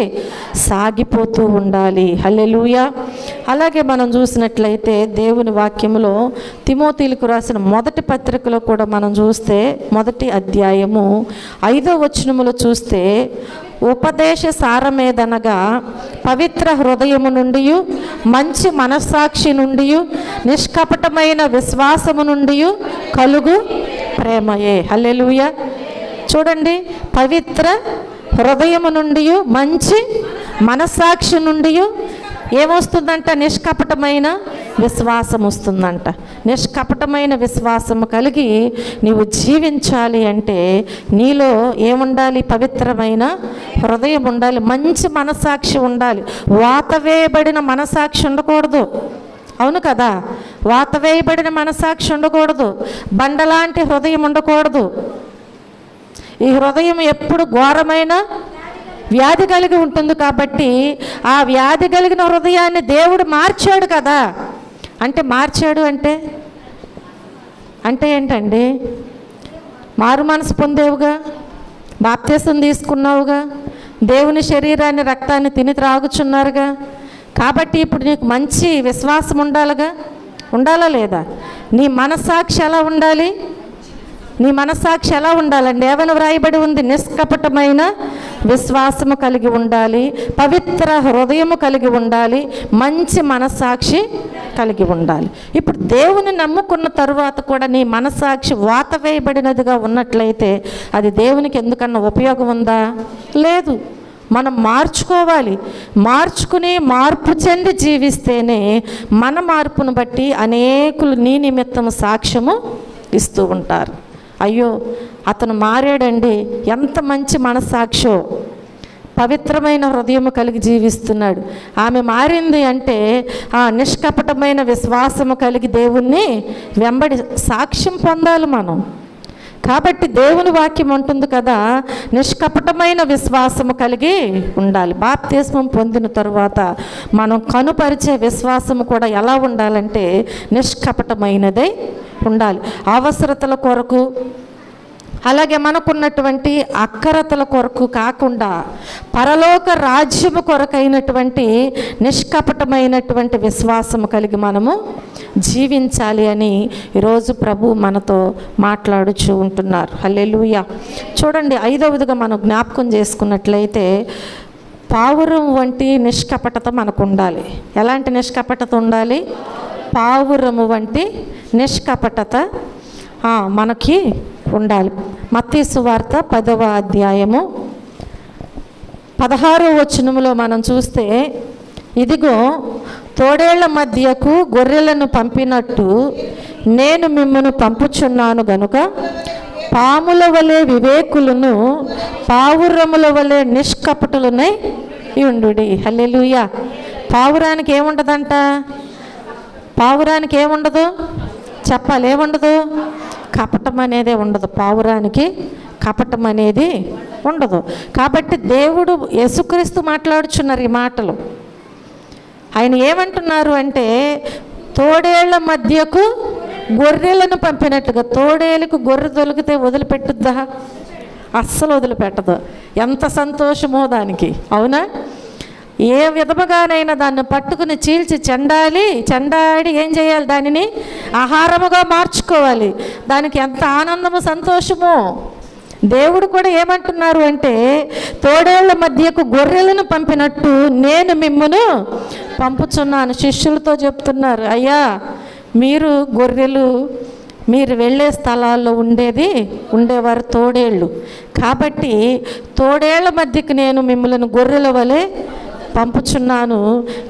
సాగిపోతూ ఉండాలి. హల్లెలూయా. అలాగే మనం చూసినట్లయితే దేవుని వాక్యములో తిమోతీలకు రాసిన 1వ పత్రికలో కూడా మనం చూస్తే 1వ అధ్యాయము 5వ వచనములో చూస్తే, ఉపదేశ సారమేదనగా పవిత్ర హృదయము నుండి మంచి మనస్సాక్షి నుండి నిష్కపటమైన విశ్వాసము నుండి కలుగు ప్రేమయే. హల్లెలూయా. చూడండి, పవిత్ర హృదయము నుండి మంచి మనస్సాక్షి నుండి ఏమొస్తుందంట? నిష్కపటమైన విశ్వాసం వస్తుందంట. నిష్కపటమైన విశ్వాసము కలిగి నీవు జీవించాలి అంటే నీలో ఏముండాలి? పవిత్రమైన హృదయం ఉండాలి, మంచి మనస్సాక్షి ఉండాలి. వాతవేయబడిన మనస్సాక్షి ఉండకూడదు. అవును కదా, వాతవేయబడిన మనస్సాక్షి ఉండకూడదు. బండలాంటి హృదయం ఉండకూడదు. ఈ హృదయం ఎప్పుడు ఘోరమైన వ్యాధి కలిగి ఉంటుంది. కాబట్టి ఆ వ్యాధి కలిగిన హృదయాన్ని దేవుడు మార్చాడు కదా. అంటే మార్చాడు అంటే ఏంటండి? మారు మనసు పొందేవుగా, బాప్తిసం తీసుకున్నావుగా, దేవుని శరీరాన్ని రక్తాన్ని తిని త్రాగుచున్నారుగా. కాబట్టి ఇప్పుడు నీకు మంచి విశ్వాసం ఉండాలా లేదా? నీ మనస్సాక్షి ఎలా ఉండాలి? నీ మనస్సాక్షి ఎలా ఉండాలండి? ఏమైనా వ్రాయబడి ఉంది? నిష్కపటమైన విశ్వాసము కలిగి ఉండాలి, పవిత్ర హృదయము కలిగి ఉండాలి, మంచి మనస్సాక్షి కలిగి ఉండాలి. ఇప్పుడు దేవుని నమ్ముకున్న తరువాత కూడా నీ మనస్సాక్షి వాత వేయబడినదిగా ఉన్నట్లయితే అది దేవునికి ఎందుకన్నా ఉపయోగం ఉందా? లేదు. మనం మార్చుకోవాలి. మార్చుకుని మార్పు చెంది జీవిస్తేనే మన మార్పును బట్టి అనేకులు నీ నిమిత్తము సాక్ష్యము ఇస్తూ ఉంటారు. అయ్యో, అతను మారాడండి, ఎంత మంచి మనస్సాక్షో, పవిత్రమైన హృదయము కలిగి జీవిస్తున్నాడు, ఆమె మారింది అంటే ఆ నిష్కపటమైన విశ్వాసము కలిగి దేవుణ్ణి వెంబడి సాక్ష్యం పొందాలి మనం. కాబట్టి దేవుని వాక్యం ఉంటుంది కదా, నిష్కపటమైన విశ్వాసము కలిగి ఉండాలి. బాప్తిస్మం పొందిన తరువాత మనం కనుపరిచే విశ్వాసము కూడా ఎలా ఉండాలంటే నిష్కపటమైనదై ఉండాలి. అవసరతల కొరకు అలాగే మనకున్నటువంటి అక్కరతల కొరకు కాకుండా పరలోక రాజ్యము కొరకైనటువంటి నిష్కపటమైనటువంటి విశ్వాసము కలిగి మనము జీవించాలి అని ఈరోజు ప్రభు మనతో మాట్లాడుచూ ఉంటున్నారు. హల్లెలూయా. చూడండి, 5వదిగా మనం జ్ఞాపకం చేసుకున్నట్లయితే పావురం వంటి నిష్కపటత మనకు ఉండాలి. ఎలాంటి నిష్కపటత ఉండాలి? పావురము వంటి నిష్కపటత మనకి ఉండాలి. మత్తయి సువార్త 10వ అధ్యాయము 16వ వచనములో మనం చూస్తే, ఇదిగో తోడేళ్ల మధ్యకు గొర్రెలను పంపినట్టు నేను మిమ్మను పంపుచున్నాను గనుక పాముల వలె వివేకులను, పావురముల వలె నిష్కపటులనై ఉండుడి. హల్లెలూయా. పావురానికి ఏముండదంట? పావురానికి ఏముండదు? చెప్పాలి, ఏముండదు? కపటం అనేదే ఉండదు. పావురానికి కపటం అనేది ఉండదు. కాబట్టి దేవుడు యేసుక్రీస్తు మాట్లాడుచున్నారు ఈ మాటలు. ఆయన ఏమంటున్నారు అంటే, తోడేళ్ల మధ్యకు గొర్రెలను పంపినట్టుగా. తోడేళ్ళకు గొర్రె తొలిగితే వదిలిపెట్టుద్దా? అస్సలు వదిలిపెట్టదు. ఎంత సంతోషమో దానికి, అవునా? ఏ విధముగానైనా దాన్ని పట్టుకుని చీల్చి చెండాడి ఏం చేయాలి? దానిని ఆహారముగా మార్చుకోవాలి. దానికి ఎంత ఆనందము, సంతోషమో. దేవుడు కూడా ఏమంటున్నారు అంటే, తోడేళ్ల మధ్యకు గొర్రెలను పంపినట్టు నేను మిమ్మును పంపుచున్నాను. శిష్యులతో చెప్తున్నారు, అయ్యా మీరు గొర్రెలు, మీరు వెళ్ళే స్థలాల్లో ఉండేవారు తోడేళ్ళు. కాబట్టి తోడేళ్ల మధ్యకు నేను మిమ్మల్ని గొర్రెల వలె పంపుచున్నాను.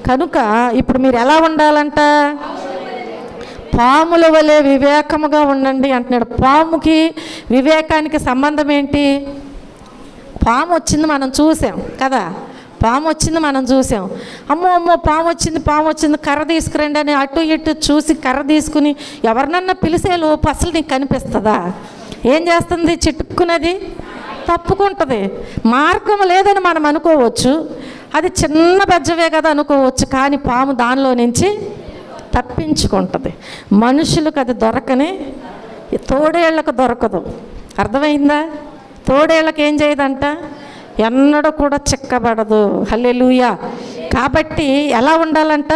కనుక ఇప్పుడు మీరు ఎలా ఉండాలంట? పాముల వలె వివేకముగా ఉండండి అంటున్నాడు. పాముకి వివేకానికి సంబంధం ఏంటి? పాము వచ్చింది మనం చూసాం కదా, పాము వచ్చింది మనం చూసాం. అమ్మో పాము వచ్చింది కర్ర తీసుకురండి అని అటు ఇటు చూసి కర్ర తీసుకుని ఎవరినన్నా పిలిచే లోపు అసలు నీకు కనిపిస్తుందా? ఏం చేస్తుంది? చిట్టుకున్నది తప్పుకుంటుంది. మార్గం లేదని మనం అనుకోవచ్చు, అది చిన్న బెజ్జవే కదా అనుకోవచ్చు. కానీ పాము దానిలో నుంచి తప్పించుకుంటుంది. మనుషులకు అది దొరకని, తోడేళ్లకు దొరకదు. అర్థమైందా? తోడేళ్ళకి ఏం చేయదంట? ఎన్నడూ కూడా చిక్కబడదు. హల్లెలూయా. కాబట్టి ఎలా ఉండాలంట?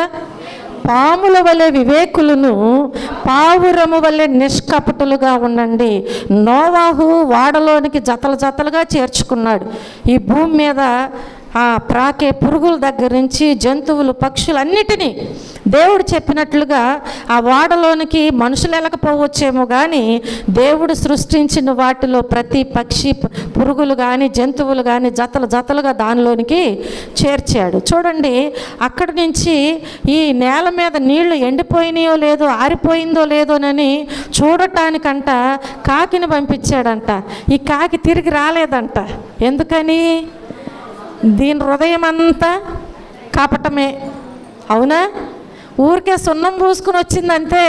పాముల వలె వివేకులను, పావురము వలె నిష్కపటులుగా ఉండండి. నోవాహు వాడలోనికి జతలుగా చేర్చుకున్నాడు. ఈ భూమి మీద ప్రాకే పురుగుల దగ్గర నుంచి జంతువులు, పక్షులు అన్నిటినీ దేవుడు చెప్పినట్లుగా ఆ వాడలోనికి మనుషులు వెళ్ళకపోవచ్చేమో కానీ దేవుడు సృష్టించిన వాటిలో ప్రతి పక్షి, పురుగులు కానీ జంతువులు కానీ జతలుగా దానిలోనికి చేర్చాడు. చూడండి, అక్కడి నుంచి ఈ నేల మీద నీళ్లు ఎండిపోయినాయో లేదో, ఆరిపోయిందో లేదోనని చూడటానికంట కాకిని పంపించాడంట. ఈ కాకి తిరిగి రాలేదంట. ఎందుకని? దీని హృదయం అంతా కపటమే, అవునా? ఊరికే సున్నం పూసుకుని వచ్చిందంతే,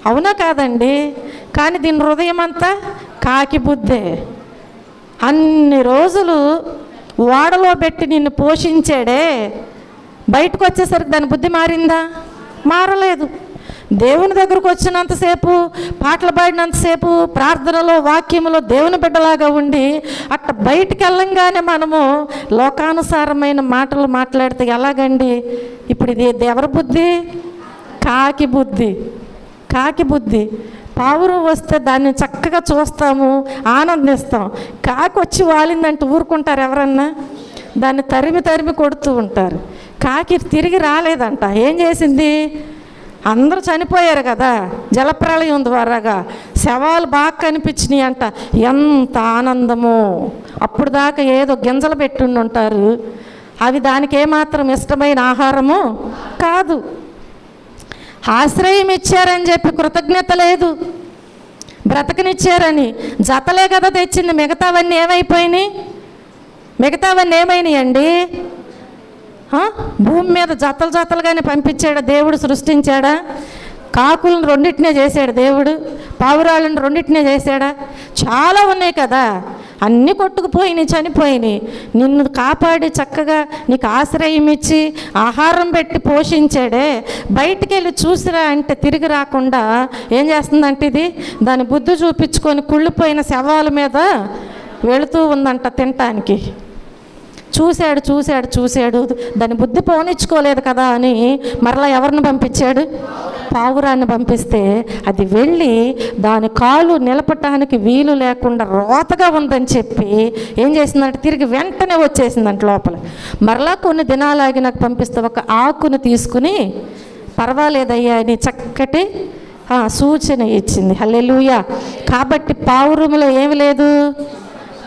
అవునా కాదండి? కానీ దీని హృదయం అంతా కాకి బుద్ధే. అన్ని రోజులు ఓడలో పెట్టి నిన్ను పోషించాడే, బయటకు వచ్చేసరికి దాని బుద్ధి మారిందా? మారలేదు. దేవుని దగ్గరకు వచ్చినంతసేపు, పాటలు పాడినంతసేపు, ప్రార్థనలో, వాక్యములో దేవుని బిడ్డలాగా ఉండి అట్ట బయటికి వెళ్ళంగానే మనము లోకానుసారమైన మాటలు మాట్లాడితే ఎలాగండి? ఇప్పుడు ఇది ఎవరి బుద్ధి? కాకి బుద్ధి. కాకి బుద్ధి. పావురం వస్తే దాన్ని చక్కగా చూస్తాము, ఆనందిస్తాం. కాకి వచ్చి వాలిందంటే ఊరుకుంటారు ఎవరన్నా? దాన్ని తరిమి కొడుతూ ఉంటారు. కాకి తిరిగి రాలేదంట. ఏం చేసింది? అందరూ చనిపోయారు కదా జలప్రళయం ద్వారాగా, శవాలు బాగా కనిపించినాయి అంట. ఎంత ఆనందమో! అప్పుడు దాకా ఏదో గింజలు పెట్టుండి ఉంటారు, అవి దానికి ఏమాత్రం ఇష్టమైన ఆహారము కాదు. ఆశ్రయం ఇచ్చారని చెప్పి కృతజ్ఞత లేదు, బ్రతకనిచ్చారని. జతలే కదా తెచ్చింది, మిగతావన్నీ ఏమైనాయండి? భూమి మీద జతలుగానే పంపించాడా దేవుడు? సృష్టించాడా? కాకులను రెండింటినే చేశాడు దేవుడు, పావురాళ్ళని రెండింటినే చేశాడా? చాలా ఉన్నాయి కదా, అన్నీ కొట్టుకుపోయినాయి, చనిపోయినాయి. నిన్ను కాపాడి చక్కగా నీకు ఆశ్రయం ఇచ్చి ఆహారం పెట్టి పోషించాడే, బయటికి వెళ్ళి చూసిరా అంటే తిరిగి రాకుండా ఏం చేస్తుందంటే ఇది దాని బుద్ధి చూపించుకొని కుళ్ళిపోయిన శవాల మీద వెళుతూ ఉందంట తినటానికి. చూశాడు, దాని బుద్ధి పోనిచ్చుకోలేదు కదా అని మరలా ఎవరిని పంపించాడు? పావురాన్ని పంపిస్తే అది వెళ్ళి దాని కాలు నిలపటానికి వీలు లేకుండా రోతగా ఉందని చెప్పి ఏం చేసిందంటే తిరిగి వెంటనే వచ్చేసిందంట లోపల. మరలా కొన్ని దినాలాగి నాకు పంపిస్తే ఒక ఆకును తీసుకుని పర్వాలేదయ్యా అని చక్కటి సూచన ఇచ్చింది. హల్లెలూయా. కాబట్టి పావురములో ఏమి లేదు?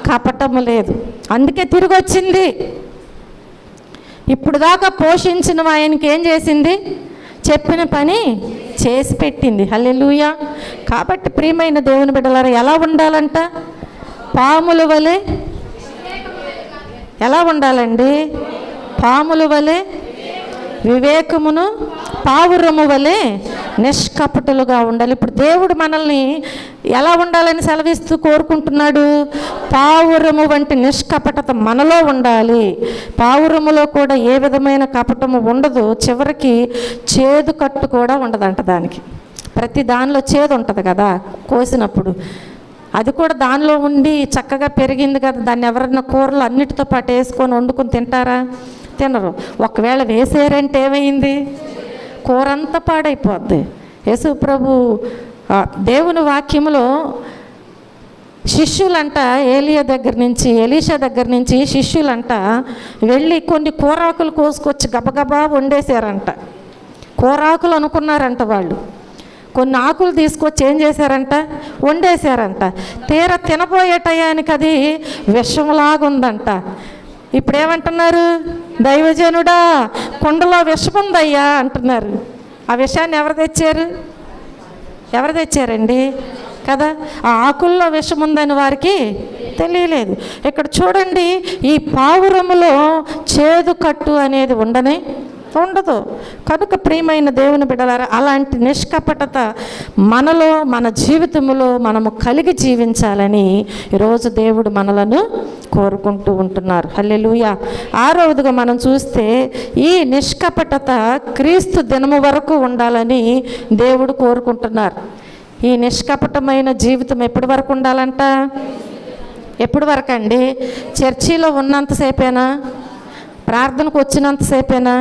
కపటము లేదు. అందుకే తిరిగి వచ్చింది. ఇప్పుడు దాకా పోషించిన ఆయనకి ఏం చేసింది? చెప్పిన పని చేసి పెట్టింది. హల్లెలూయా. కాబట్టి ప్రియమైన దేవుని బిడ్డలారా, ఎలా ఉండాలంట? పాముల వలె. ఎలా ఉండాలండి? పాముల వలె వివేకమును, పావురము వలె నిష్కపటులుగా ఉండాలి. ఇప్పుడు దేవుడు మనల్ని ఎలా ఉండాలని సెలవిస్తూ కోరుకుంటున్నాడు? పావురము వంటి నిష్కపటత మనలో ఉండాలి. పావురములో కూడా ఏ విధమైన కపటము ఉండదు. చివరికి చేదు కట్టు కూడా ఉండదంట దానికి. ప్రతి దానిలో చేదు ఉంటుంది కదా కోసినప్పుడు. అది కూడా దానిలో ఉండి చక్కగా పెరిగింది కదా, దాన్ని ఎవరన్నా కూరలు అన్నిటితో పాటు వేసుకొని వండుకొని తింటారా? తినరు. ఒకవేళ వేసారంటే ఏమైంది? కూర అంతా పాడైపోద్ది. యేసు ప్రభు దేవుని వాక్యములో శిష్యులంట ఎలీషా దగ్గర నుంచి శిష్యులంట వెళ్ళి కొన్ని కూరాకులు కోసుకొచ్చి గబగబా వండేశారంట. కూరాకులు అనుకున్నారంట వాళ్ళు. కొన్ని ఆకులు తీసుకొచ్చి ఏం చేశారంట? వండేశారంట. తీరా తినబోయే టయానికి అది విషంలాగుందంట. ఇప్పుడు ఏమంటున్నారు? దైవజనుడా, కుండలో విషం ఉందయ్యా అంటున్నారు. ఆ విషయాన్ని ఎవరు తెచ్చారండి కదా? ఆ ఆకుల్లో విషం ఉందని వారికి తెలియలేదు. ఇక్కడ చూడండి, ఈ పావురములో చేదు కట్టు అనేది ఉండదు. కనుక ప్రియమైన దేవుని బిడ్డలారా, అలాంటి నిష్కపటత మనలో, మన జీవితంలో మనము కలిగి జీవించాలని ఈరోజు దేవుడు మనలను కోరుకుంటూ ఉంటున్నారు. హల్లెలూయా. 6వదిగా మనం చూస్తే ఈ నిష్కపటత క్రీస్తు దినము వరకు ఉండాలని దేవుడు కోరుకుంటున్నారు. ఈ నిష్కపటమైన జీవితం ఎప్పటి వరకు ఉండాలంట? ఎప్పటి వరకు అండి? చర్చిలో ఉన్నంతసేపేనా? ప్రార్థనకు వచ్చినంతసేపేనా?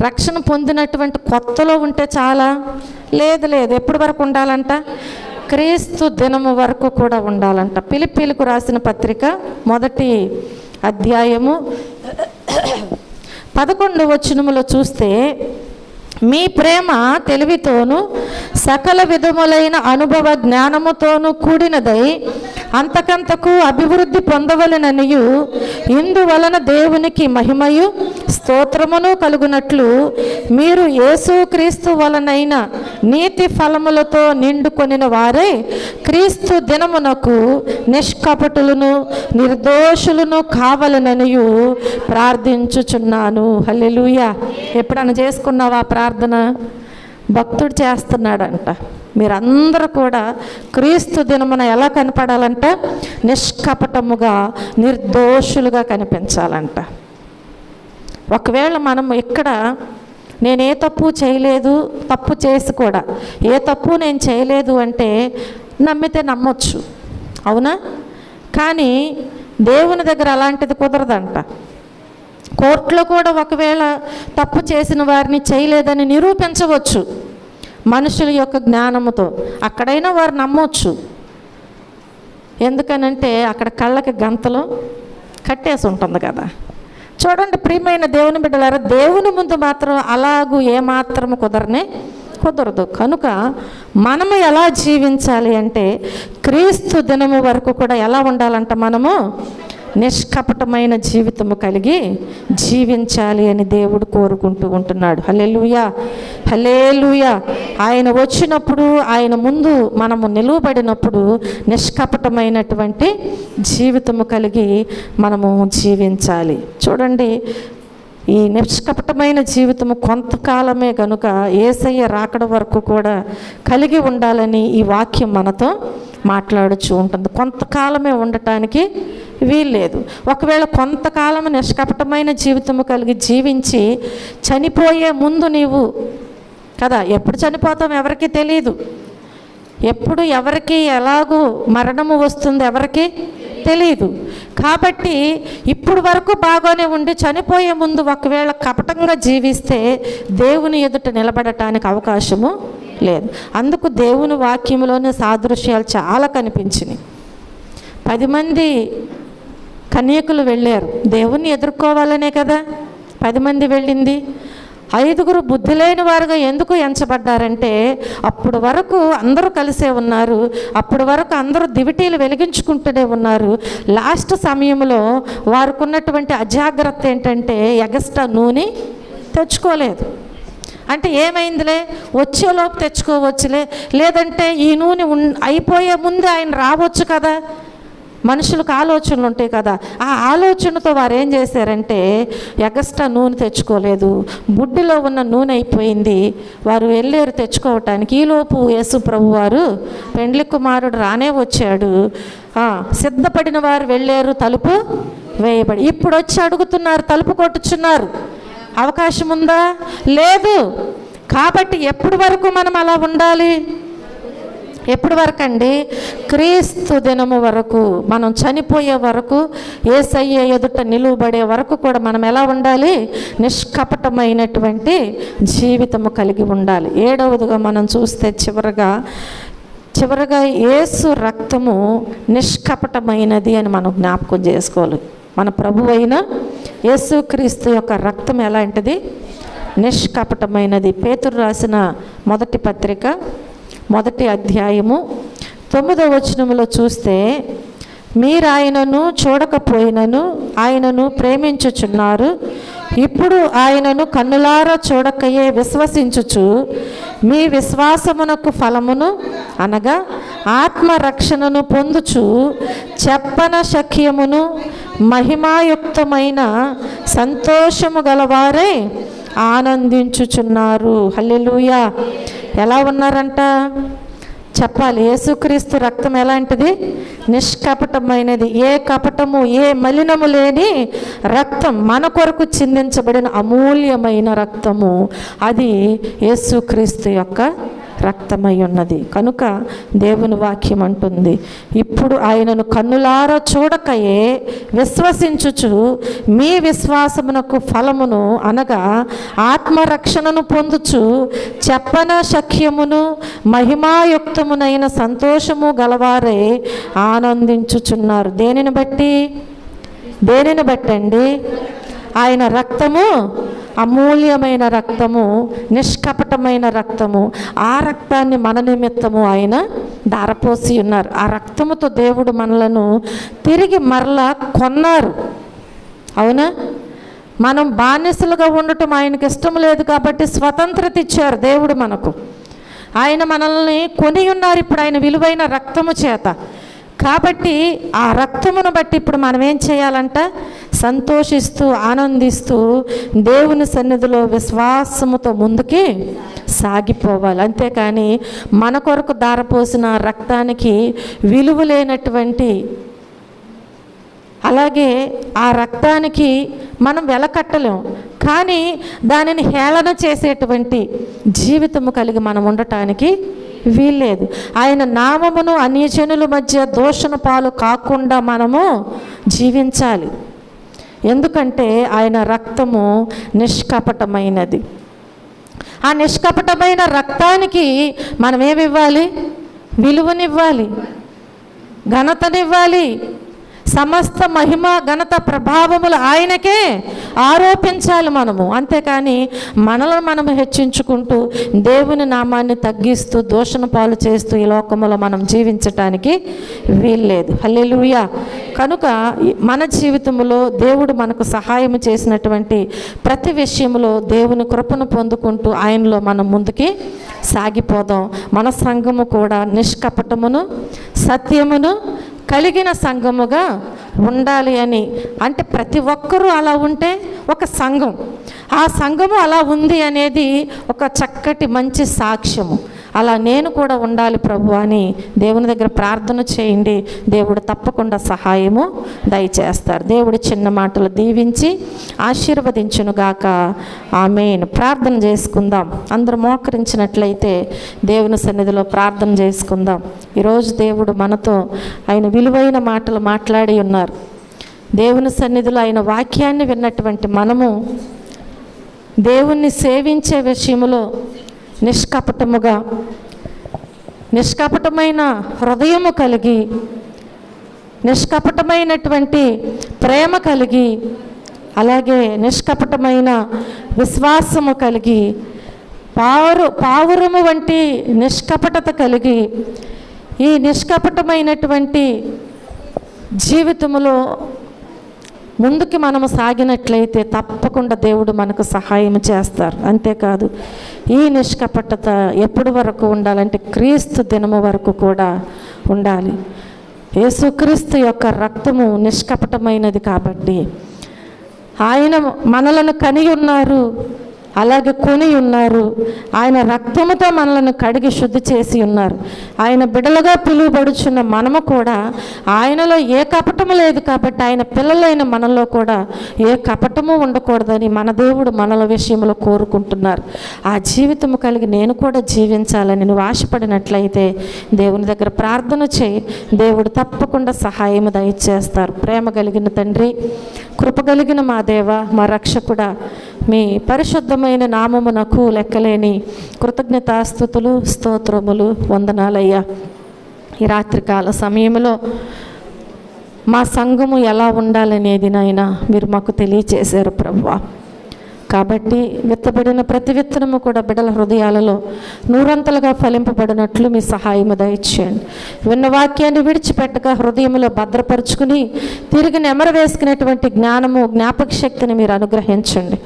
రక్షణ పొందినటువంటి కొత్తలో ఉంటే చాలా? లేదు. ఎప్పటి వరకు ఉండాలంట? క్రీస్తు దినము వరకు కూడా ఉండాలంట. ఫిలిప్పీలకు రాసిన పత్రిక 1వ అధ్యాయము 11వ వచనములో చూస్తే, మీ ప్రేమ తెలివితోనూ సకల విధములైన అనుభవ జ్ఞానముతోనూ కూడినదై అంతకంతకు అభివృద్ధి పొందవలెననియు, ఇందువలన దేవునికి మహిమయు స్తోత్రమును కలుగునట్లు మీరు యేసుక్రీస్తు వలనైన నీతి ఫలములతో నిండుకొనిన వారే క్రీస్తు దినమునకు నిష్కపటులను నిర్దోషులను కావలననియు ప్రార్థించుచున్నాను. హల్లెలూయా. ఎప్పుడన్నా చేసుకున్నావా ప్రార్థన? భక్తుడు చేస్తున్నాడంట. మీరందరూ కూడా క్రీస్తు దినమున ఎలా కనపడాలంట? నిష్కపటముగా, నిర్దోషులుగా కనిపించాలంట. ఒకవేళ మనం ఇక్కడ నేను ఏ తప్పు చేయలేదు, తప్పు చేసి కూడా ఏ తప్పు నేను చేయలేదు అంటే నమ్మితే నమ్మొచ్చు, అవునా? కానీ దేవుని దగ్గర అలాంటిది కుదరదంట. కోర్టులో కూడా ఒకవేళ తప్పు చేసిన వారిని చేయలేదని నిరూపించవచ్చు మనుషుల యొక్క జ్ఞానముతో. అక్కడైనా వారు నమ్మొచ్చు. ఎందుకనంటే అక్కడ కళ్ళకి గంతలు కట్టేసి ఉంటుంది కదా. చూడండి ప్రియమైన దేవుని బిడ్డలారా, దేవుని ముందు మాత్రం అలాగూ ఏమాత్రము కుదరదు. కనుక మనము ఎలా జీవించాలి అంటే క్రీస్తు దినము వరకు కూడా ఎలా ఉండాలంట? మనము నిష్కపటమైన జీవితము కలిగి జీవించాలి అని దేవుడు కోరుకుంటూ ఉంటున్నాడు. హల్లెలూయా. ఆయన వచ్చినప్పుడు, ఆయన ముందు మనము నిలువబడినప్పుడు నిష్కపటమైనటువంటి జీవితము కలిగి మనము జీవించాలి. చూడండి, ఈ నిష్కపటమైన జీవితము కొంతకాలమే కనుక యేసయ్య రాకడ వరకు కూడా కలిగి ఉండాలని ఈ వాక్యం మనతో మాట్లాడుచూ ఉంటుంది. కొంతకాలమే ఉండటానికి వీల్లేదు. ఒకవేళ కొంతకాలం నిష్కపటమైన జీవితము కలిగి జీవించి చనిపోయే ముందు నీవు కదా, ఎప్పుడు చనిపోతాం ఎవరికి తెలియదు. ఎప్పుడు ఎవరికి ఎలాగూ మరణము వస్తుంది ఎవరికి తెలియదు. కాబట్టి ఇప్పుడు వరకు బాగానే ఉండి చనిపోయే ముందు ఒకవేళ కపటంగా జీవిస్తే దేవుని ఎదుట నిలబడటానికి అవకాశము లేదు. అందుకు దేవుని వాక్యంలోనే సాదృశ్యాలు చాలా కనిపించినాయి. 10 మంది కన్యకులు వెళ్ళారు, దేవుణ్ణి ఎదుర్కోవాలనే కదా 10 మంది వెళ్ళింది. 5గురు బుద్ధి లేని వారుగా ఎందుకు ఎంచబడ్డారంటే అప్పుడు వరకు అందరూ కలిసే ఉన్నారు, అప్పుడు వరకు అందరూ దివిటీలు వెలిగించుకుంటూనే ఉన్నారు. లాస్ట్ సమయంలో వారికి ఉన్నటువంటి అజాగ్రత్త ఏంటంటే ఎగస్ట్రా నూనె తెచ్చుకోలేదు. అంటే ఏమైందిలే, వచ్చేలోపు తెచ్చుకోవచ్చులే, లేదంటే ఈ నూనె అయిపోయే ముందే ఆయన రావచ్చు కదా. మనుషులకు ఆలోచనలు ఉంటాయి కదా. ఆ ఆలోచనతో వారు ఏం చేశారంటే ఎగస్ట్రా నూనె తెచ్చుకోలేదు. బుడ్డిలో ఉన్న నూనె అయిపోయింది. వారు వెళ్ళారు తెచ్చుకోవటానికి. ఈలోపు యేసు ప్రభు వారు పెండ్లి కుమారుడు రానే వచ్చాడు. సిద్ధపడిన వారు వెళ్ళారు, తలుపు వేయబడి. ఇప్పుడు వచ్చి అడుగుతున్నారు, తలుపు కొట్టుచున్నారు. అవకాశం ఉందా? లేదు. కాబట్టి ఎప్పటి వరకు మనం అలా ఉండాలి? ఎప్పటి వరకు అండి? క్రీస్తు దినము వరకు, మనం చనిపోయే వరకు, యేసయ్య ఎదుట నిలువబడే వరకు కూడా మనం ఎలా ఉండాలి? నిష్కపటమైనటువంటి జీవితము కలిగి ఉండాలి. 7వదిగా మనం చూస్తే చివరగా యేసు రక్తము నిష్కపటమైనది అని మనం జ్ఞాపకం చేసుకోవాలి. మన ప్రభు అయిన యేసుక్రీస్తు యొక్క రక్తం ఎలాంటిది? నిష్కపటమైనది. పేతురు రాసిన మొదటి పత్రిక 1వ అధ్యాయము 9వ వచనములో చూస్తే, మీరు ఆయనను చూడకపోయినను ఆయనను ప్రేమించుచున్నారు, ఇప్పుడు ఆయనను కన్నులారా చూడకయే విశ్వసించుచు మీ విశ్వాసమునకు ఫలమును అనగా ఆత్మరక్షణను పొందుచు చెప్పన శక్యమును మహిమాయుక్తమైన సంతోషము గలవారే ఆనందించుచున్నారు. హల్లెలూయా. ఎలా ఉన్నారంట చెప్పాలి. యేసుక్రీస్తు రక్తం ఎలాంటిది? నిష్కపటమైనది. ఏ కపటము, ఏ మలినము లేని రక్తం, మన కొరకు చిందించబడిన అమూల్యమైన రక్తము. అది యేసుక్రీస్తు యొక్క రక్తమై ఉన్నది. కనుక దేవుని వాక్యం అంటుంది, ఇప్పుడు ఆయనను కన్నులారా చూడకయే విశ్వసించుచు మీ విశ్వాసమునకు ఫలమును అనగా ఆత్మరక్షణను పొందుచు చెప్పన శక్యమును మహిమాయుక్తమునైన సంతోషము గలవారే ఆనందించుచున్నారు. దేనిని బట్టండి? ఆయన రక్తము అమూల్యమైన రక్తము, నిష్కపటమైన రక్తము. ఆ రక్తాన్ని మన నిమిత్తము ఆయన ధారపోసి ఉన్నారు. ఆ రక్తముతో దేవుడు మనలను తిరిగి మరలా కొన్నారు. అవునా? మనం బానిసలుగా ఉండటం ఆయనకి ఇష్టం లేదు కాబట్టి స్వతంత్రత ఇచ్చారు దేవుడు మనకు. ఆయన మనల్ని కొని ఉన్నారు ఇప్పుడు ఆయన విలువైన రక్తము చేత. కాబట్టి ఆ రక్తమును బట్టి ఇప్పుడు మనం ఏం చేయాలంట? సంతోషిస్తూ ఆనందిస్తూ దేవుని సన్నిధిలో విశ్వాసముతో ముందుకి సాగిపోవాలి. అంతేకాని మన కొరకు ధారపోసిన రక్తానికి విలువ లేనటువంటి, అలాగే ఆ రక్తానికి మనం వెల కట్టలేం, కానీ దానిని హేళన చేసేటువంటి జీవితము కలిగి మనం ఉండటానికి వీల్లేదు. ఆయన నామమును అన్యజనుల మధ్య దూషణ పాలు కాకుండా మనము జీవించాలి. ఎందుకంటే ఆయన రక్తము నిష్కపటమైనది. ఆ నిష్కపటమైన రక్తానికి మనం ఏమివ్వాలి? విలువనివ్వాలి, ఘనతనివ్వాలి. సమస్త మహిమ ఘనత ప్రభావములు ఆయనకే ఆరోపించాలి మనము. అంతేకాని మనల్ని మనం హెచ్చించుకుంటూ దేవుని నామాన్ని తగ్గిస్తూ దూషణ పాలు చేస్తూ ఈ లోకములో మనం జీవించటానికి వీల్లేదు. హల్లెలూయా. కనుక మన జీవితంలో దేవుడు మనకు సహాయం చేసినటువంటి ప్రతి విషయంలో దేవుని కృపను పొందుకుంటూ ఆయనలో మనం ముందుకి సాగిపోదాం. మన సంఘము కూడా నిష్కపటమును సత్యమును కలిగిన సంఘముగా ఉండాలి అని. అంటే ప్రతి ఒక్కరూ అలా ఉంటే ఒక సంఘం, ఆ సంఘము అలా ఉంది అనేది ఒక చక్కటి మంచి సాక్ష్యము. అలా నేను కూడా ఉండాలి ప్రభు అని దేవుని దగ్గర ప్రార్థన చేయండి. దేవుడు తప్పకుండా సహాయము దయచేస్తారు. దేవుడు చిన్న మాటలు దీవించి ఆశీర్వదించునుగాక. ఆమేన్. ప్రార్థన చేసుకుందాం. అందరూ మోకరించినట్లయితే దేవుని సన్నిధిలో ప్రార్థన చేసుకుందాం. ఈరోజు దేవుడు మనతో ఆయన విలువైన మాటలు మాట్లాడి ఉన్నారు. దేవుని సన్నిధిలో ఆయన వాక్యాన్ని విన్నటువంటి మనము దేవుణ్ణి సేవించే విషయంలో నిష్కపటమైన హృదయము కలిగి, నిష్కపటమైనటువంటి ప్రేమ కలిగి, అలాగే నిష్కపటమైన విశ్వాసము కలిగి, పావురము వంటి నిష్కపటత కలిగి, ఈ నిష్కపటమైనటువంటి జీవితములో ముందుకి మనము సాగినట్లయితే తప్పకుండా దేవుడు మనకు సహాయం చేస్తారు. అంతేకాదు ఈ నిష్కపటత ఎప్పటి వరకు ఉండాలంటే క్రీస్తు దినము వరకు కూడా ఉండాలి. యేసుక్రీస్తు యొక్క రక్తము నిష్కపటమైనది కాబట్టి ఆయన మనలను కని ఉన్నారు, అలాగే కొని ఉన్నారు. ఆయన రక్తముతో మనలను కడిగి శుద్ధి చేసి ఉన్నారు. ఆయన బిడ్డలుగా పిలువబడుచున్న మనము కూడా ఆయనలో ఏ కపటము లేదు కాబట్టి ఆయన పిల్లలైన మనలో కూడా ఏ కపటము ఉండకూడదని మన దేవుడు మనల విషయంలో కోరుకుంటున్నారు. ఆ జీవితము కలిగి నేను కూడా జీవించాలని నువ్వు ఆశపడినట్లయితే దేవుని దగ్గర ప్రార్థన చేయి. దేవుడు తప్పకుండా సహాయం దయచేస్తారు. ప్రేమ కలిగిన తండ్రి, కృప కలిగిన మా దేవ, మా రక్షకుడా, మీ పరిశుద్ధమైన నామమునకు లెక్కలేని కృతజ్ఞతాస్తుతులు, స్తోత్రములు, వందనాలయ్యా. ఈ రాత్రికాల సమయంలో మా సంఘము ఎలా ఉండాలనేది నాయనా మీరు మాకు తెలియచేశారు ప్రభువా. కాబట్టి విత్తబడిన ప్రతి విత్తనము కూడా బిడ్డల హృదయాలలో నూరంతలుగా ఫలింపబడినట్లు మీ సహాయము దయచేయండి. విన్న వాక్యాన్ని విడిచిపెట్టక హృదయంలో భద్రపరుచుకుని తిరిగి నెమరు వేసుకునేటువంటి జ్ఞానము, జ్ఞాపక శక్తిని మీరు అనుగ్రహించండి.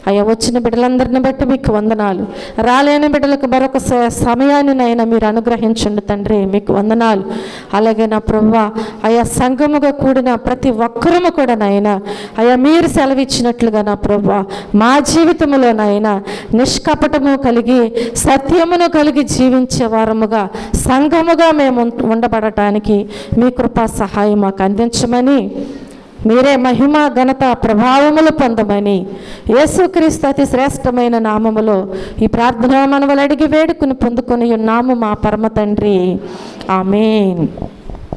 అయ్యా, వచ్చిన బిడ్డలందరిని బట్టి మీకు వందనాలు. రాలేని బిడ్డలకు మరొక సమయాన్ని నైనా మీరు అనుగ్రహించండి తండ్రి, మీకు వందనాలు. అలాగే నా ప్రభువా, అయ్యా సంఘముగా కూడిన ప్రతి ఒక్కరము కూడా నాయనా అయ్యా మీరు సెలవిచ్చినట్లుగా నా ప్రభువా మా జీవితంలో నాయనా నిష్కపటము కలిగి సత్యమును కలిగి జీవించే వారముగా సంఘముగా మేము ఉండబడటానికి మీ కృపా సహాయం మాకు అందించమని, మీరే మహిమ, ఘనత, ప్రభావములు పొందమని యేసుక్రీస్తు అతి శ్రేష్టమైన నామములో ఈ ప్రార్థన మనవలు అడిగి వేడుకుని పొందుకొని ఉన్నాము మా పరమ తండ్రి. ఆమేన్.